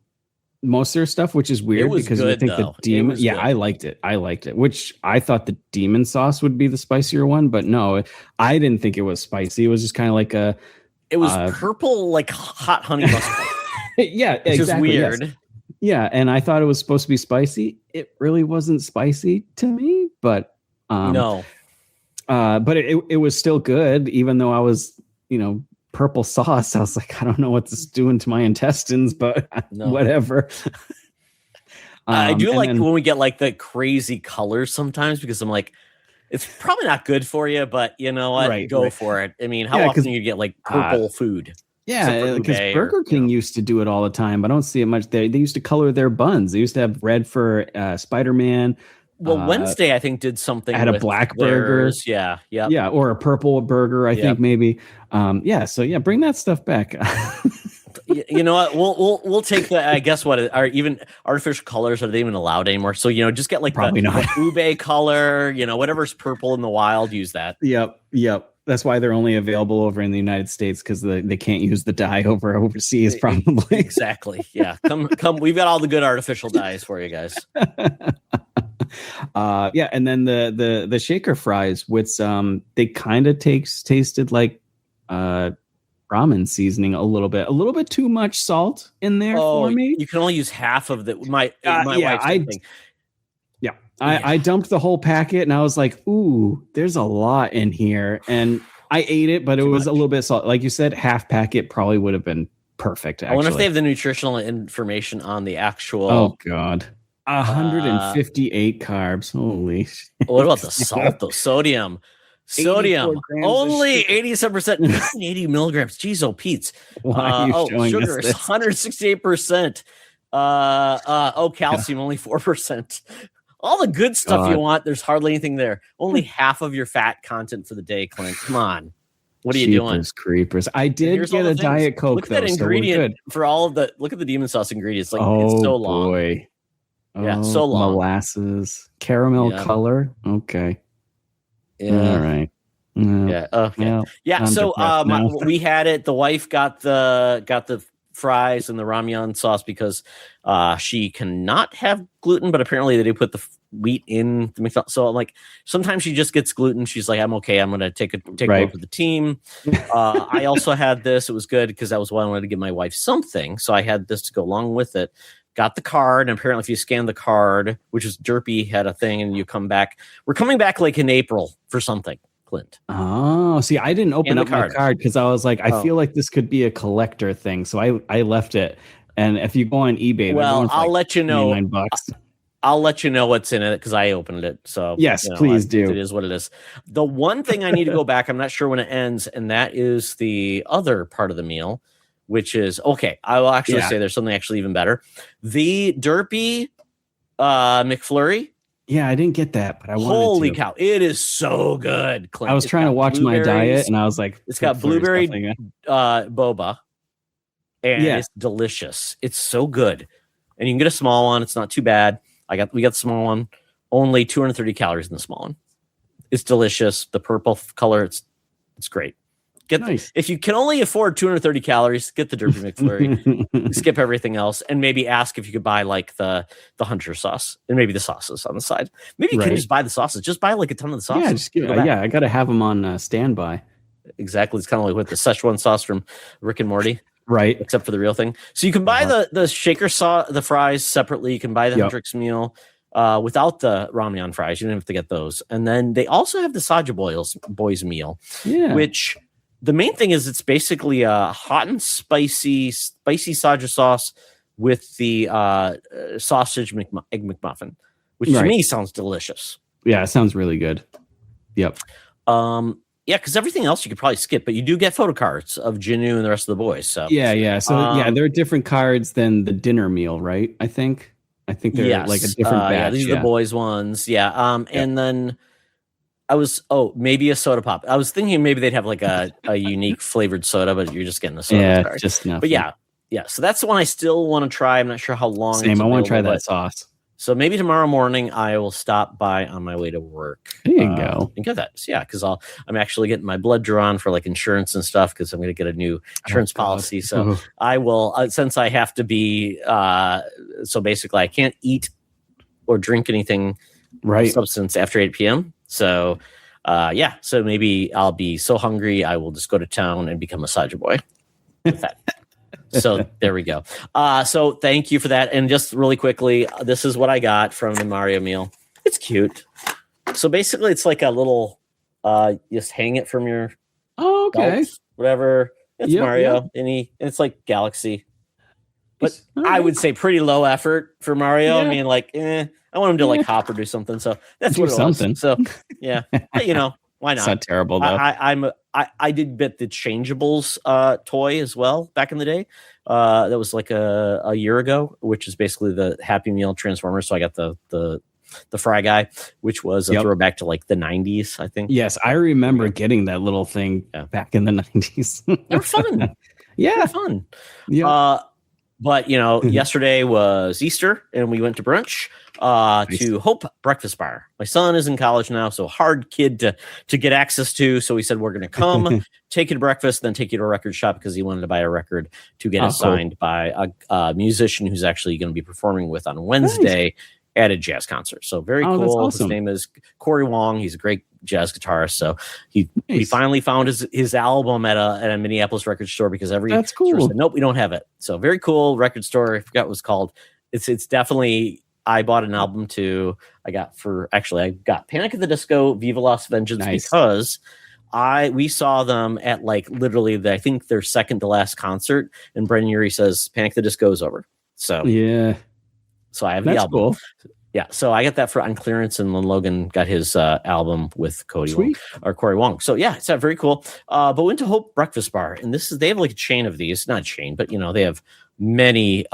most of their stuff, which is weird because I think the demon. Yeah, good. I liked it. Which I thought the demon sauce would be the spicier one, but no, I didn't think it was spicy. It was just kind of like a. It was purple, like hot honey mustard. Yeah, which exactly. Is weird. Yes. Yeah, and I thought it was supposed to be spicy. It really wasn't spicy to me, but no. But it was still good, even though I was, purple sauce. I was like, I don't know what this is doing to my intestines, but whatever. I do like when we get like the crazy colors sometimes, because I'm like, it's probably not good for you, but you know what? Go for it. I mean, how often do you get like purple food? Yeah, because Burger King used to do it all the time. I don't see it much there. They used to color their buns. They used to have red for Spider-Man. Well, Wednesday, I think, did something. Had a black burger. Yeah. Or a purple burger, I think maybe. So bring that stuff back. You know what? We'll take the. I guess what are even artificial colors, are they even allowed anymore? So just get like probably not ube color. Whatever's purple in the wild, use that. Yep. That's why they're only available over in the United States, because they can't use the dye overseas, probably. Exactly. Yeah. Come. We've got all the good artificial dyes for you guys. And then the shaker fries, which they kind of tasted like ramen seasoning a little bit too much salt in there for me. You can only use half of the my wife's thing. I dumped the whole packet and I was like, ooh, there's a lot in here, and I ate it, but it was a little bit salt. Like you said, half packet probably would have been perfect. Actually. I wonder if they have the nutritional information on the actual. Oh God. 158 carbs. Holy shit. What about the salt though? Sodium only 87%, 80 milligrams. Jeez, Pete's. Sugar is 168%. Calcium only 4%. All the good stuff you want, there's hardly anything there. Only half of your fat content for the day, Clint. Come on. What are you doing? Creepers. I did get a Diet Coke. Look at that ingredient for all of the. Look at the demon sauce ingredients. Like it's so long. Boy. Yeah, so long. Molasses, caramel color. Okay. Yeah. All right. Yeah. Okay. So we had it. The wife got the fries and the ramyun sauce because she cannot have gluten, but apparently they do put the wheat in the McDonald's. So like sometimes she just gets gluten. She's like, I'm okay. I'm gonna take over the team. I also had this. It was good because that was why I wanted to give my wife something. So I had this to go along with it. Got the card, and apparently if you scan the card, which is Derpy had a thing, and you come back. We're coming back like in April for something, Clint. Oh, see, I didn't open up my card because I was like, I feel like this could be a collector thing, so I left it. And if you go on eBay, I'll let you know. $99. I'll let you know what's in it because I opened it. So yes, please do. It is what it is. The one thing I need to go back, I'm not sure when it ends, and that is the other part of the meal, which is okay. I will actually say there's something actually even better. The Derpy McFlurry. Yeah, I didn't get that, but I wanted to. Holy cow, it is so good, Clint. I was trying to watch my diet, and I was like, it's got blueberry boba, and it's delicious. It's so good, and you can get a small one. It's not too bad. We got the small one. Only 230 calories in the small one. It's delicious. The purple color, it's great. If you can only afford 230 calories, get the Derpy McFlurry. Skip everything else, and maybe ask if you could buy like the Hunter sauce and maybe the sauces on the side. Maybe you can just buy the sauces. Just buy like a ton of the sauces. I got to have them on standby. Exactly. It's kind of like with the Szechuan sauce from Rick and Morty. Right. Except for the real thing. So you can buy the shaker sauce, the fries separately. You can buy the Hendrix meal without the ramyun fries. You don't have to get those. And then they also have the Saja Boys meal, which the main thing is it's basically a hot and spicy Saja sauce with the sausage egg McMuffin, which to me sounds delicious. Yeah, it sounds really good. Yep. Because everything else you could probably skip, but you do get photo cards of Jinu and the rest of the boys. So So there are different cards than the dinner meal, right? I think they're like a different batch. These are the boys ones. And then I was maybe a soda pop. I was thinking maybe they'd have like a unique flavored soda, but you're just getting the soda. Just nothing. But Yeah, so that's the one I still want to try. I'm not sure how long. Same. I want to try that sauce. So maybe tomorrow morning I will stop by on my way to work. There you go. And get that. So, yeah, because I'm actually getting my blood drawn for like insurance and stuff because I'm going to get a new insurance policy. So I will, since I have to be, so basically I can't eat or drink anything substance after 8 p.m. So so maybe I'll be so hungry I will just go to town and become a Saja boy with that. So there we go. So thank you for that. And just really quickly, this is what I got from the Mario meal. It's cute. So basically, it's like a little, just hang it from your belt, whatever. It's Mario, and it's like Galaxy. But I would say pretty low effort for Mario. I mean, like, I want him to like hop or do something. So that's what it was. So yeah, why not? It's not terrible though. I did get the changeables toy as well back in the day. That was like a year ago, which is basically the Happy Meal Transformers. So I got the Fry Guy, which was a throwback to like the 90s, I think. Yes, I remember getting that little thing back in the 90s. They're fun. They're fun. Yeah. But yesterday was Easter, and we went to brunch to Hope Breakfast Bar. My son is in college now, so hard kid to get access to. So we said we're going to come, take you to breakfast, then take you to a record shop because he wanted to buy a record to get it signed by a musician who's actually going to be performing with on Wednesday at a jazz concert. So very cool. That's awesome. His name is Corey Wong. He's a great jazz guitarist. So he finally found his album at a Minneapolis record store because every store said, nope, we don't have it. So very cool record store. I forgot what it was called. It's definitely, I bought an album too. I got Panic at the Disco, Viva Las Vengeance because we saw them at like literally I think their second to last concert, and Brendan Urie says Panic at the Disco is over. So so I have the album. Cool. Yeah, so I got that on clearance, and then Logan got his album with Corey Wong. So yeah, it's very cool. But went to Hope Breakfast Bar, and they have like a chain of these, not a chain, but they have many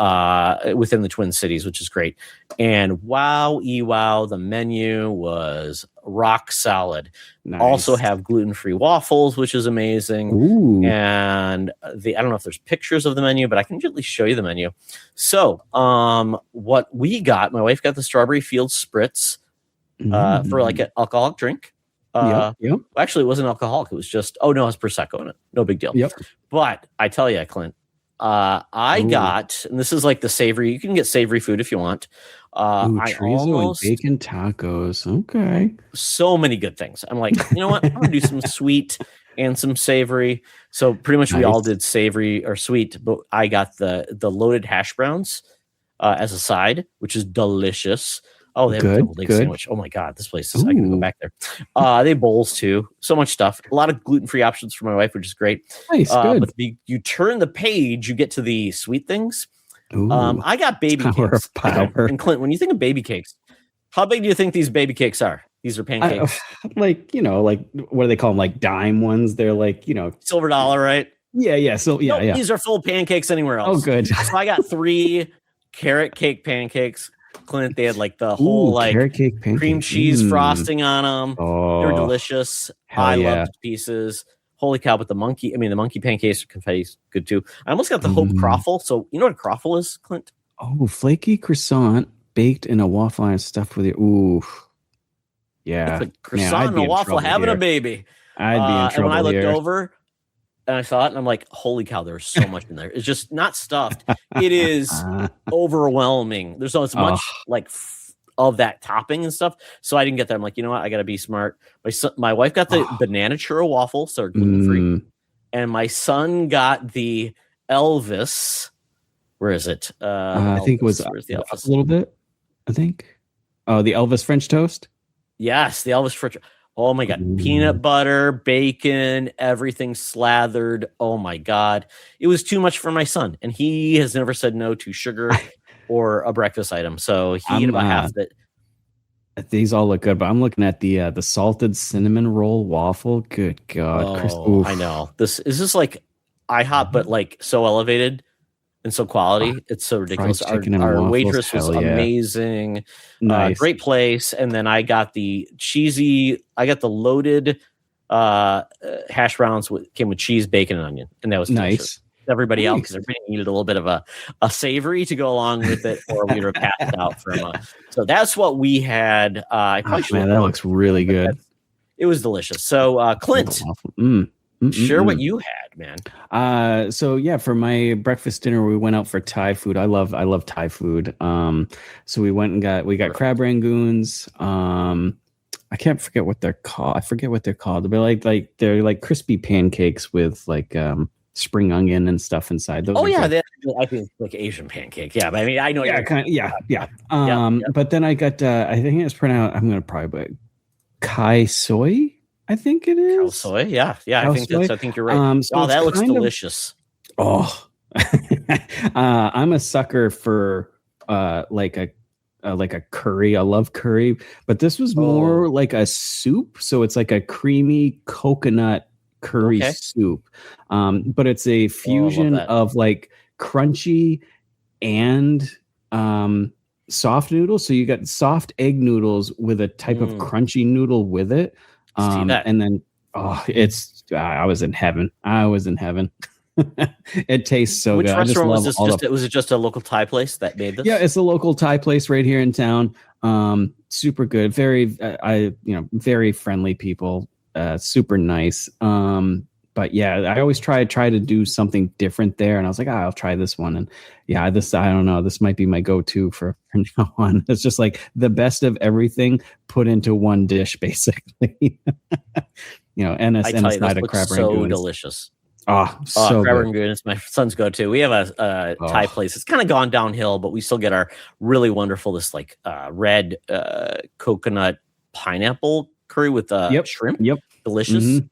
within the Twin Cities, which is great. And wow, the menu was rock solid. Nice. Also have gluten-free waffles, which is amazing. Ooh. And I don't know if there's pictures of the menu, but I can gently show you the menu. So what we got, my wife got the Strawberry Field Spritz for like an alcoholic drink. Actually, it wasn't alcoholic. It was just, it was Prosecco in it. No big deal. Yep. But I tell you, Clint, I got, and this is like the savory, you can get savory food if you want. Chorizo and bacon tacos. Okay. So many good things. I'm like, you know what? I'm going to do some sweet and some savory. So pretty much we all did savory or sweet, but I got the loaded hash browns as a side, which is delicious. Oh, they have a double egg sandwich. Oh my God, this place is, I can go back there. They have bowls too. So much stuff. A lot of gluten-free options for my wife, which is great. Nice, good. But you turn the page, you get to the sweet things. I got baby cakes. And Clint, when you think of baby cakes, how big do you think these baby cakes are? These are pancakes. Like what do they call them? Like dime ones. They're like, silver dollar, right? Yeah. So yeah. These are full pancakes anywhere else. Oh, good. So I got 3 carrot cake pancakes. Clint, they had like the whole like cream cheese frosting on them. Oh, they were delicious. I loved pieces. Holy cow! But the monkey pancakes or confetti's good too. I almost got the Hope Croffle. So you know what a croffle is, Clint? Oh, flaky croissant baked in a waffle and stuffed with it. Ooh, yeah. It's a croissant and a waffle having a baby. I'd be in trouble. And when I looked over and I saw it, and I'm like, holy cow, there's so much in there. It's just not stuffed. It is overwhelming. There's so much like of that topping and stuff. So I didn't get that. I'm like, you know what? I got to be smart. My wife got the banana churro waffle, so gluten-free. And my son got the Elvis. Where is it? I think it was a little bit. I think. Oh, the Elvis French toast? Yes, the Elvis French. Oh my God. Peanut butter, bacon, everything slathered. Oh my God. It was too much for my son. And he has never said no to sugar or a breakfast item. So he ate about half of it. These all look good, but I'm looking at the salted cinnamon roll waffle. Good God. I know. This is just like IHOP, but like so elevated and so quality. It's so ridiculous. Our waitress was amazing. Nice. Great place. And then I got the loaded hash browns came with cheese, bacon, and onion. And that was nice. everybody out because everybody needed a little bit of a savory to go along with it, or we would have passed out from. So that's what we had. Man, that looks really good. It was delicious. So, Clint, share what you had, man. So yeah, for my breakfast dinner, we went out for Thai food. I love Thai food. So we went and we got crab rangoons. I can't forget what they're called. I forget what they're called. They're like crispy pancakes with like spring onion and stuff inside. Those I think it's like Asian pancake. Yeah, but I mean, I know. Yeah. But then I got I think it's pronounced. I'm gonna probably kai soy. I think it is. Cow soy. Yeah. I think you're right. So that looks delicious. I'm a sucker for like a curry. I love curry, but this was more like a soup. So it's like a creamy coconut curry soup. But it's a fusion of like crunchy and soft noodles. So you got soft egg noodles with a type of crunchy noodle with it. And then I was in heaven. It tastes so good. Which restaurant was this? Was it just a local Thai place that made this? Yeah, it's a local Thai place right here in town. Super good. Very, very friendly people. Super nice. But yeah, I always try to do something different there, and I was like, I'll try this one. And yeah, I don't know. This might be my go-to for now on. It's just like the best of everything put into one dish, basically. And a side of crab rangoons. So delicious. So crab rangoon is my son's go-to. We have a Thai place. It's kind of gone downhill, but we still get our really wonderful this red coconut pineapple curry with shrimp. Yep, delicious. Mm-hmm.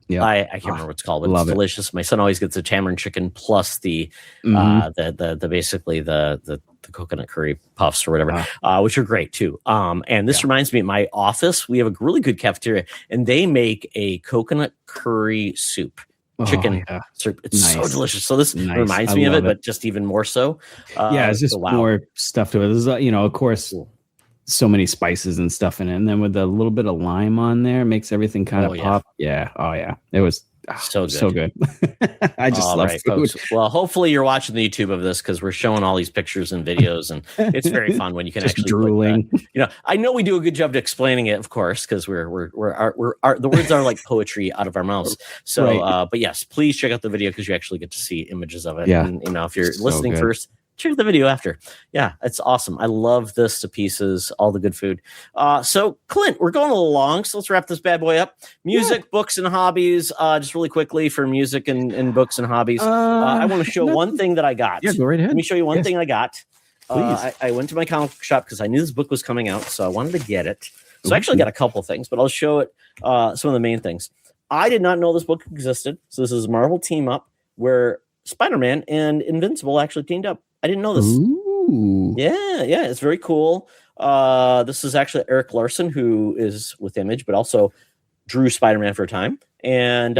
Yeah, I can't remember what it's called, but it's delicious. My son always gets the tamarind chicken plus the basically the coconut curry puffs or whatever, which are great too. And this reminds me, at my office we have a really good cafeteria, and they make a coconut curry soup. Chicken soup. It's so delicious. So this reminds me of it, but just even more so. It's just more stuff to it. There's, of course, so many spices and stuff in it, and then with a little bit of lime on there, makes everything kind of pop. Yeah. It was so good. I just love food. Folks. Well, hopefully you're watching the YouTube of this, because we're showing all these pictures and videos, and it's very fun when you can just actually drooling. I know we do a good job to explaining it, of course, because we're the words are like poetry out of our mouths. So, but yes, please check out the video, because you actually get to see images of it. Yeah, and if you're listening first, check the video after. Yeah, it's awesome. I love this to pieces, all the good food. So Clint, we're going a little long, so let's wrap this bad boy up. Music, books, and hobbies. Just really quickly for music and books and hobbies. I want to show one thing that I got. Yeah, go right ahead. Let me show you one thing I got. Please. I went to my comic book shop because I knew this book was coming out, so I wanted to get it. So I actually got a couple things, but I'll show it some of the main things. I did not know this book existed. So this is Marvel Team Up, where Spider-Man and Invincible actually teamed up. I didn't know this. Ooh. Yeah, it's very cool. This is actually Eric Larson, who is with Image, but also drew Spider-Man for a time. And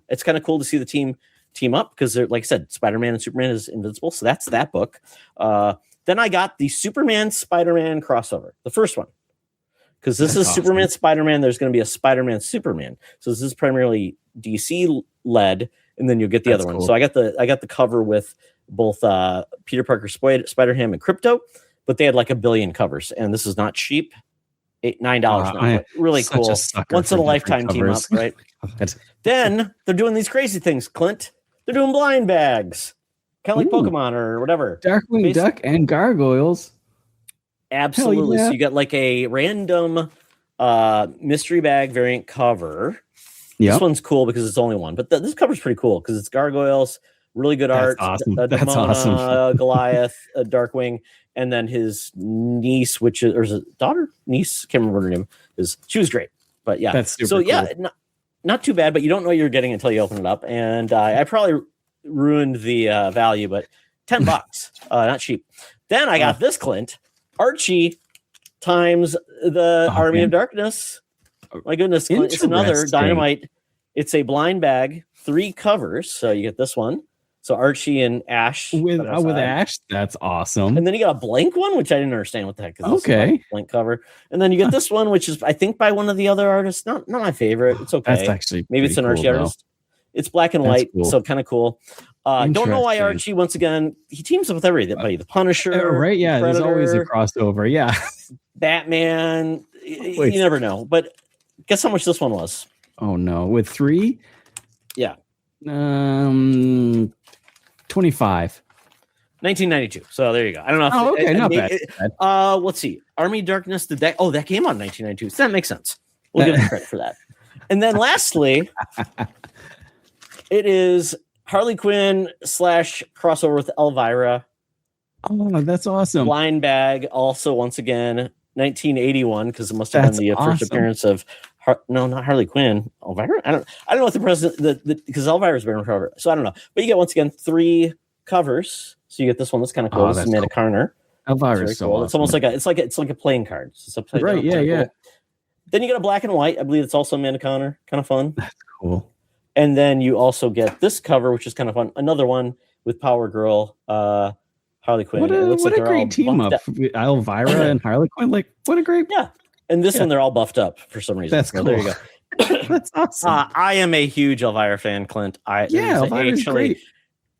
it's kind of cool to see the team up, because they're, like I said, Spider-Man and Superman is Invincible. So that's that book. Then I got the Superman Spider-Man crossover, the first one, because this is awesome. Superman Spider-Man. There's going to be a Spider-Man Superman. So this is primarily DC led, and then you'll get the other one. So I got the cover with both Peter Parker, Spider-Ham, and Crypto, but they had like 1 billion covers, and this is not cheap. $9 really cool. Once in a lifetime team up, right? Then they're doing these crazy things, Clint. They're doing blind bags, kind of like Pokemon or whatever. Darkwing Duck and Gargoyles. Absolutely. Yeah. So you got like a random mystery bag variant cover. Yep. This one's cool because it's only one, but this cover's pretty cool because it's Gargoyles. Really good art. Awesome. That's awesome. Goliath, Darkwing, and then his niece, or is it daughter? Niece? Can't remember her name. She was great. But yeah. That's super cool. Not too bad, but you don't know what you're getting until you open it up. And I probably ruined the value, but $10, not cheap. Then I got this, Clint. Archie times the Army of Darkness. My goodness, Clint. It's another Dynamite. It's a blind bag, 3 covers. So you get this one. So Archie and Ash with Ash, that's awesome. And then you got a blank one, which I didn't understand what the heck. Okay, blank cover. And then you get this one, which is I think by one of the other artists. Not my favorite. It's okay. That's actually maybe it's an Archie artist. It's black and white, so kind of cool. Don't know why Archie, once again, he teams up with everybody. The Punisher. Right, yeah, Predator, there's always a crossover. Yeah. Batman. You never know. But guess how much this one was? Oh, no. With 3? Yeah. 25. 1992. So there you go. I don't know. Oh, okay. Not bad. Let's see. Army Darkness. That came out in 1992. So that makes sense. We'll give him credit for that. And then lastly, it is Harley Quinn / crossover with Elvira. Oh, that's awesome. Blind Bag. Also, once again, 1981, because it must have been the first appearance of not Harley Quinn. Elvira. I don't know what the president. Because Elvira's been recovered, so I don't know. But you get once again 3 covers. So you get this one that's kind of cool. This is Amanda Carner. Elvira's so cool. Awesome. It's almost like it's like a playing card. So it's right. Yeah. Then you get a black and white. I believe it's also Amanda Conner. Kind of fun. That's cool. And then you also get this cover, which is kind of fun. Another one with Power Girl, Harley Quinn. What a great team up. Elvira and Harley Quinn. Like, what a great. Yeah. And this one, they're all buffed up for some reason. That's cool. There you go. That's awesome. I am a huge Elvira fan, Clint. Elvira's great.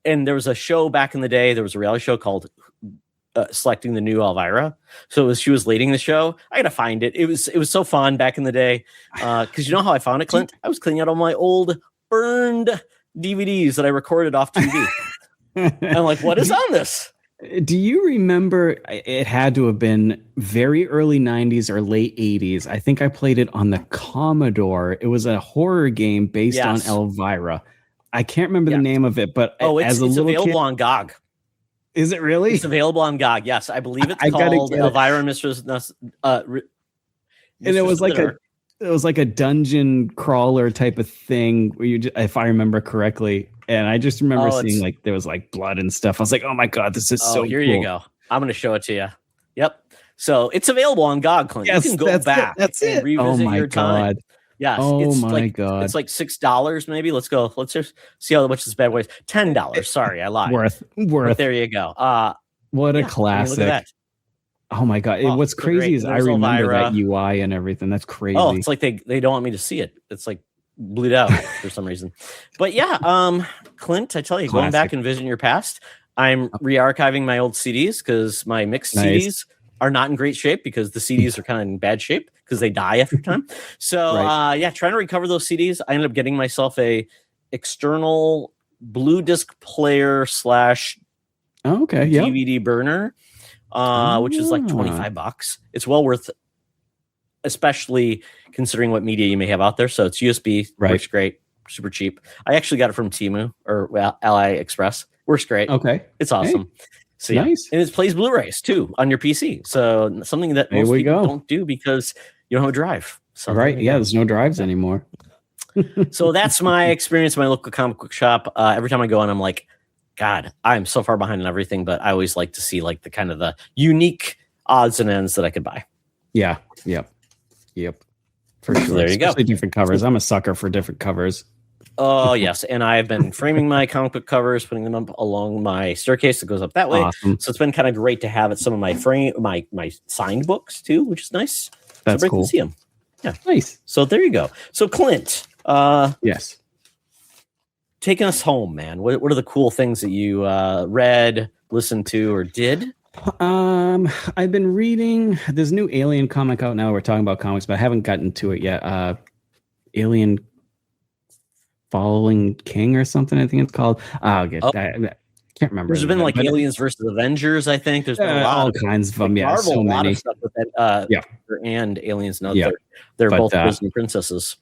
And there was a show back in the day. There was a reality show called Selecting the New Elvira. So she was leading the show. I gotta find it. It was so fun back in the day. Because you know how I found it, Clint? I was cleaning out all my old burned DVDs that I recorded off TV. I'm like, what is on this? Do you remember? It had to have been very early 90s or late 80s. I think I played it on the Commodore. It was a horror game based on Elvira. I can't remember the name of it, but it's available on GOG. Is it really? It's available on GOG. Yes, I believe it's called Elvira Mistress. And it was like a dungeon crawler type of thing where if I remember correctly. And I just remember seeing like there was like blood and stuff. I was like, oh my God, this is so here cool. You go. I'm going to show it to you. Yep. So it's available on GOG, Clint. Yes, you can go back and revisit your time. Yes. Oh my God. It's like $6 maybe. Let's go. Let's just see how much this bad boy is. $10. Sorry, I lied. Worth. But there you go. What a classic. Look at that. Oh my God. What's crazy is I remember that UI and everything. That's crazy. Oh, it's like they don't want me to see it. It's like bleed out for some reason. But yeah, Clint, I tell you, going back and visiting your past, I'm re-archiving my old CDs because my mixed CDs are not in great shape because the CDs are kind of in bad shape because they die after time. So trying to recover those CDs. I ended up getting myself a external blue disc player / DVD burner, which is like $25. It's well worth, especially considering what media you may have out there. So it's USB, works great, super cheap. I actually got it from Temu or AliExpress. Works great. Okay. It's awesome. Hey. So yeah, and it plays Blu-rays too on your PC. So something that most people don't do because you don't have a drive. So there's no drives anymore. So that's my experience in my local comic book shop. Every time I go in, I'm like, God, I'm so far behind on everything, but I always like to see like the kind of the unique odds and ends that I could buy. Yeah. Yep. For sure. There you go. Different covers. I'm a sucker for different covers. Oh, yes. And I've been framing my comic book covers, putting them up along my staircase that goes up that way. Awesome. So it's been kind of great to have some of my my signed books too, which is nice. That's cool. To see them. Yeah. Nice. So there you go. So Clint. Yes. Taking us home, man. What are the cool things that you read, listened to, or did? I've been reading this new Alien comic out now. We're talking about comics, but I haven't gotten to it yet. Alien Falling King or something, I think it's called. I can't remember. There's been like Aliens versus Avengers, I think. There's been a lot all kinds of them. Marvel, so many. A lot of stuff with that, and Aliens. No, they're both Disney princesses.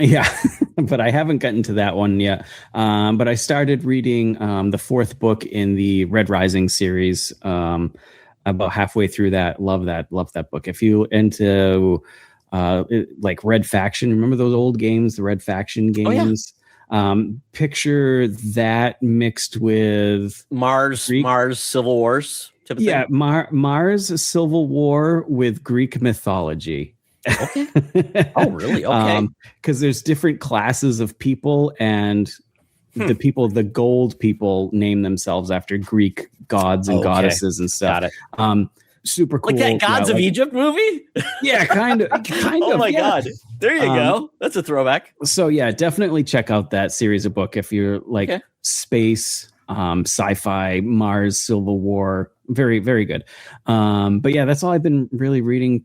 Yeah, but I haven't gotten to that one yet. But I started reading the 4th book in the Red Rising series. About halfway through that. Love that book. If you into like Red Faction, remember those old games, the Red Faction games? Oh, yeah. Picture that mixed with Mars Civil Wars. Yeah, Mars Civil War with Greek mythology. Okay. Oh, really? Okay. Because there's different classes of people, and the gold people name themselves after Greek gods and goddesses and stuff. Got it. Super cool. Like that Gods of Egypt movie? Yeah, kind of. Oh my God. There you go. That's a throwback. So yeah, definitely check out that series of book if you're like space sci-fi, Mars, Civil War. Very, very good. But yeah, that's all I've been really reading.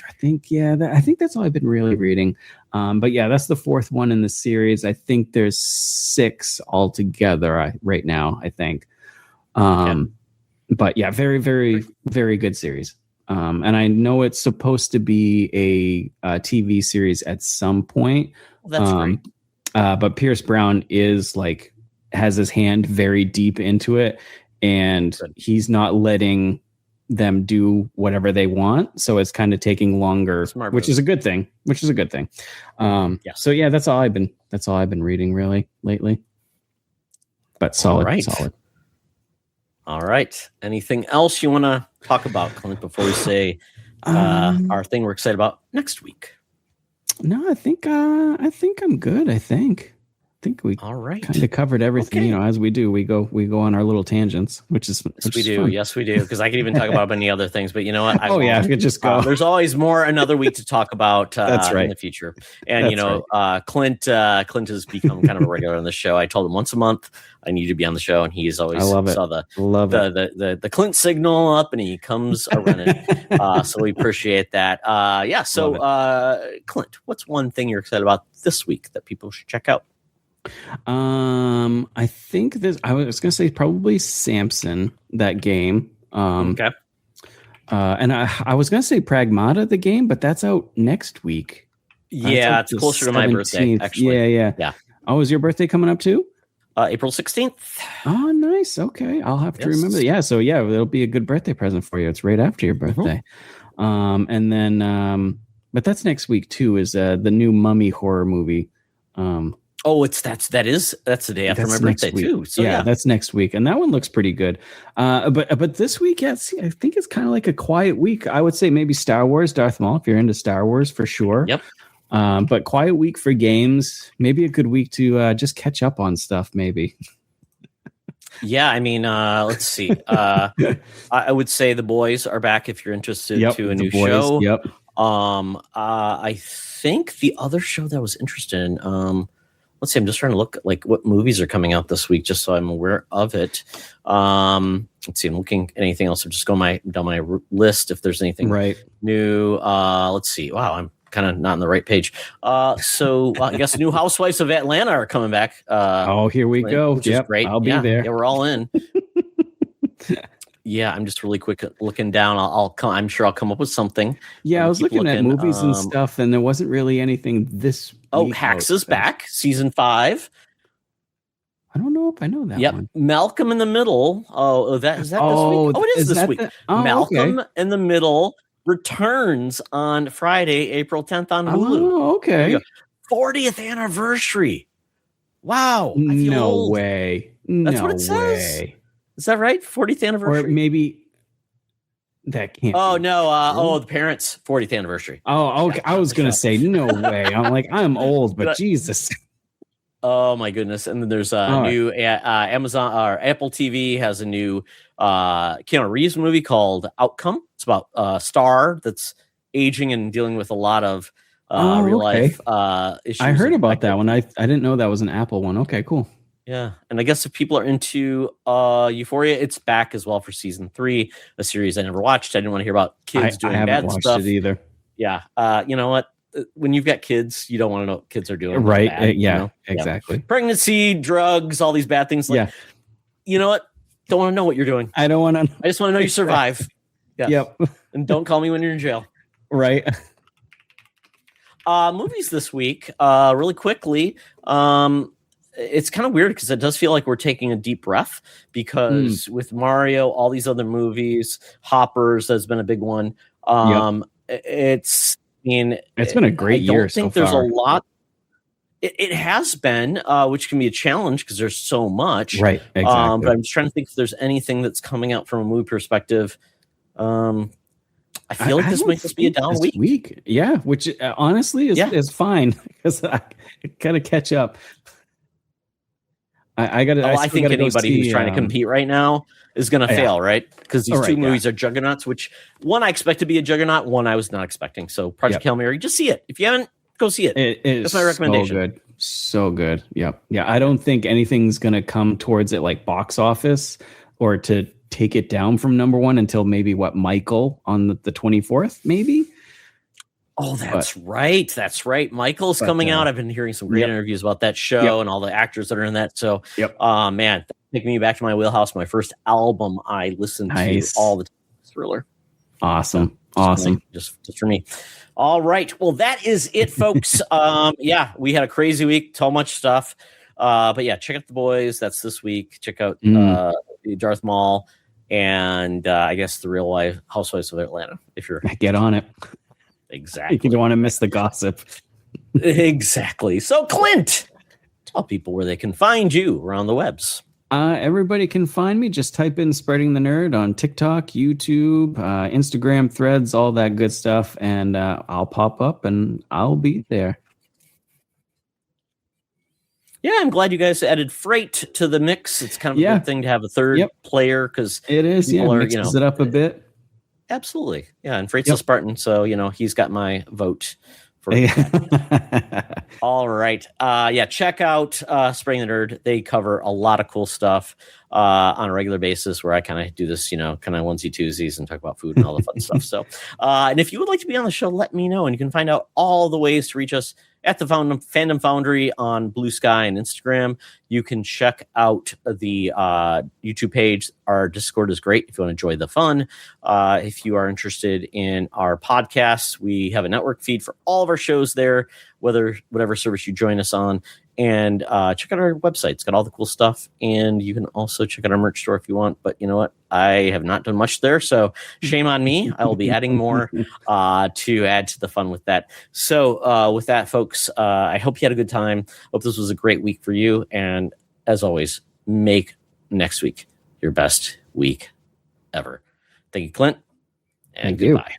I think that's all I've been really reading. But yeah, that's the fourth one in the series. I think there's 6 altogether right now, I think. But yeah, very, very, very good series. And I know it's supposed to be a TV series at some point. Well, that's great. But Pierce Brown has his hand very deep into it, and he's not letting them do whatever they want. So it's kind of taking longer, which is a good thing. So yeah, that's all I've been reading really lately. But solid. All right. Anything else you want to talk about, Clint, before we say our thing we're excited about next week? No, I think I'm good. I think we all right. kind of covered everything. Okay. As we do, we go on our little tangents, which is fun. Yes, we do. Because I could even talk about many other things, but you know what? I could just go. There's always another week to talk about. That's right. In the future. And Clint has become kind of a regular on the show. I told him once a month I need to be on the show, and he's always saw the Clint signal up, and he comes running. So we appreciate that. So Clint, what's one thing you're excited about this week that people should check out? I think I was gonna say probably Samson, that game. Okay. And I was gonna say Pragmata, the game, but that's out next week. Yeah, it's closer to my birthday, actually. Yeah. Oh, is your birthday coming up too? April 16th. Oh, nice. Okay, I'll have to remember. Yeah, so yeah, it'll be a good birthday present for you. It's right after your birthday. And then but that's next week too. Is the new Mummy horror movie. That's the day after my birthday too. So yeah, that's next week, and that one looks pretty good. But this week, I think it's kind of like a quiet week. I would say maybe Star Wars, Darth Maul, if you're into Star Wars, for sure. Yep. But quiet week for games. Maybe a good week to just catch up on stuff. Maybe. Yeah, I mean, let's see. I would say The Boys are back if you're interested to a new show. Yep. I think the other show that I was interested in. Let's see. I'm just trying to look at what movies are coming out this week, just so I'm aware of it. Let's see. I'm looking at anything else. I'm just going down my list if there's anything new. Let's see. Wow, I'm kind of not on the right page. So I guess New Housewives of Atlanta are coming back. Here we go. Which is great. I'll be there. Yeah, we're all in. Yeah, I'm just really quick looking down. I'm sure I'll come up with something. Yeah, I was looking at movies and stuff, and there wasn't really anything this week. Hacks is back, season 5. I don't know if I know that one. Malcolm in the Middle. Is that this week? Oh, it is this week. Malcolm in the Middle returns on Friday, April 10th on Hulu. Oh, okay. 40th anniversary. Wow. No old. Way. That's what it says. Is that right? 40th anniversary? Or maybe that can't. Oh, no. The parents' 40th anniversary. Oh, okay. I was going to say, no way. I'm like, I'm old, but Jesus. Oh, my goodness. And then there's a new Amazon or Apple TV has a new Keanu Reeves movie called Outcome. It's about a star that's aging and dealing with a lot of real life issues. I heard about that one. I didn't know that was an Apple one. Okay, cool. Yeah, and I guess if people are into Euphoria, it's back as well for season 3, a series I never watched. I didn't want to hear about kids doing bad stuff. I haven't watched it either. Yeah, you know what? When you've got kids, you don't want to know what kids are doing. Right? Bad, exactly. Pregnancy, drugs, all these bad things. You know what? Don't want to know what you're doing. I don't want to. I just want to know you survive. Yeah. Yep. And don't call me when you're in jail. Right. Movies this week, really quickly. It's kind of weird because it does feel like we're taking a deep breath because with Mario, all these other movies, Hoppers has been a big one. It's been a great year. I don't think there's a lot. It has been, which can be a challenge because there's so much. Right. Exactly. But I'm just trying to think if there's anything that's coming out from a movie perspective. I feel like this might just be a down week. Yeah, which honestly is fine because I gotta catch up. I think anybody who's trying to compete right now is going to fail, right? Because these two movies are juggernauts, which one I expect to be a juggernaut, one I was not expecting. So Project Hail Mary, just see it. If you haven't, Go see it. It is That's my recommendation. So good. So good. Yep. Yeah. I don't think anything's going to come towards it like box office or to take it down from number one until maybe Michael on the 24th, maybe. Oh, that's right. That's right. Michael's coming out. I've been hearing some great interviews about that show and all the actors that are in that. So, man, taking me back to my wheelhouse. My first album I listened to all the time. Thriller. Awesome. Awesome. Just for me. All right. Well, that is it, folks. We had a crazy week. So much stuff. But yeah, check out The Boys. That's this week. Check out Darth Maul and I guess The Real Life Housewives of Atlanta. If you're get on it. Exactly. You don't want to miss the gossip. Exactly. So, Clint, tell people where they can find you around the webs. Everybody can find me. Just type in Spreading the Nerd on TikTok, YouTube, Instagram, Threads, all that good stuff. And I'll pop up and I'll be there. Yeah, I'm glad you guys added Freight to the mix. It's kind of a good thing to have a third player because it is. Mixes it up a bit. Absolutely. Yeah. And Freight's a Spartan. So, he's got my vote for all right. Check out Spreading the Nerd. They cover a lot of cool stuff on a regular basis where I kind of do this, kind of onesie twosies and talk about food and all the fun stuff. So, and if you would like to be on the show, let me know. And you can find out all the ways to reach us at the Fandom Foundry on BlueSky and Instagram. You can check out the YouTube page. Our Discord is great if you want to enjoy the fun. If you are interested in our podcasts, we have a network feed for all of our shows there, whatever service you join us on. And check out our website. It's got all the cool stuff. And you can also check out our merch store if you want. But you know what? I have not done much there. So shame on me. I will be adding more to add to the fun with that. So with that, folks, I hope you had a good time. Hope this was a great week for you. And as always, make next week your best week ever. Thank you, Clint. And goodbye.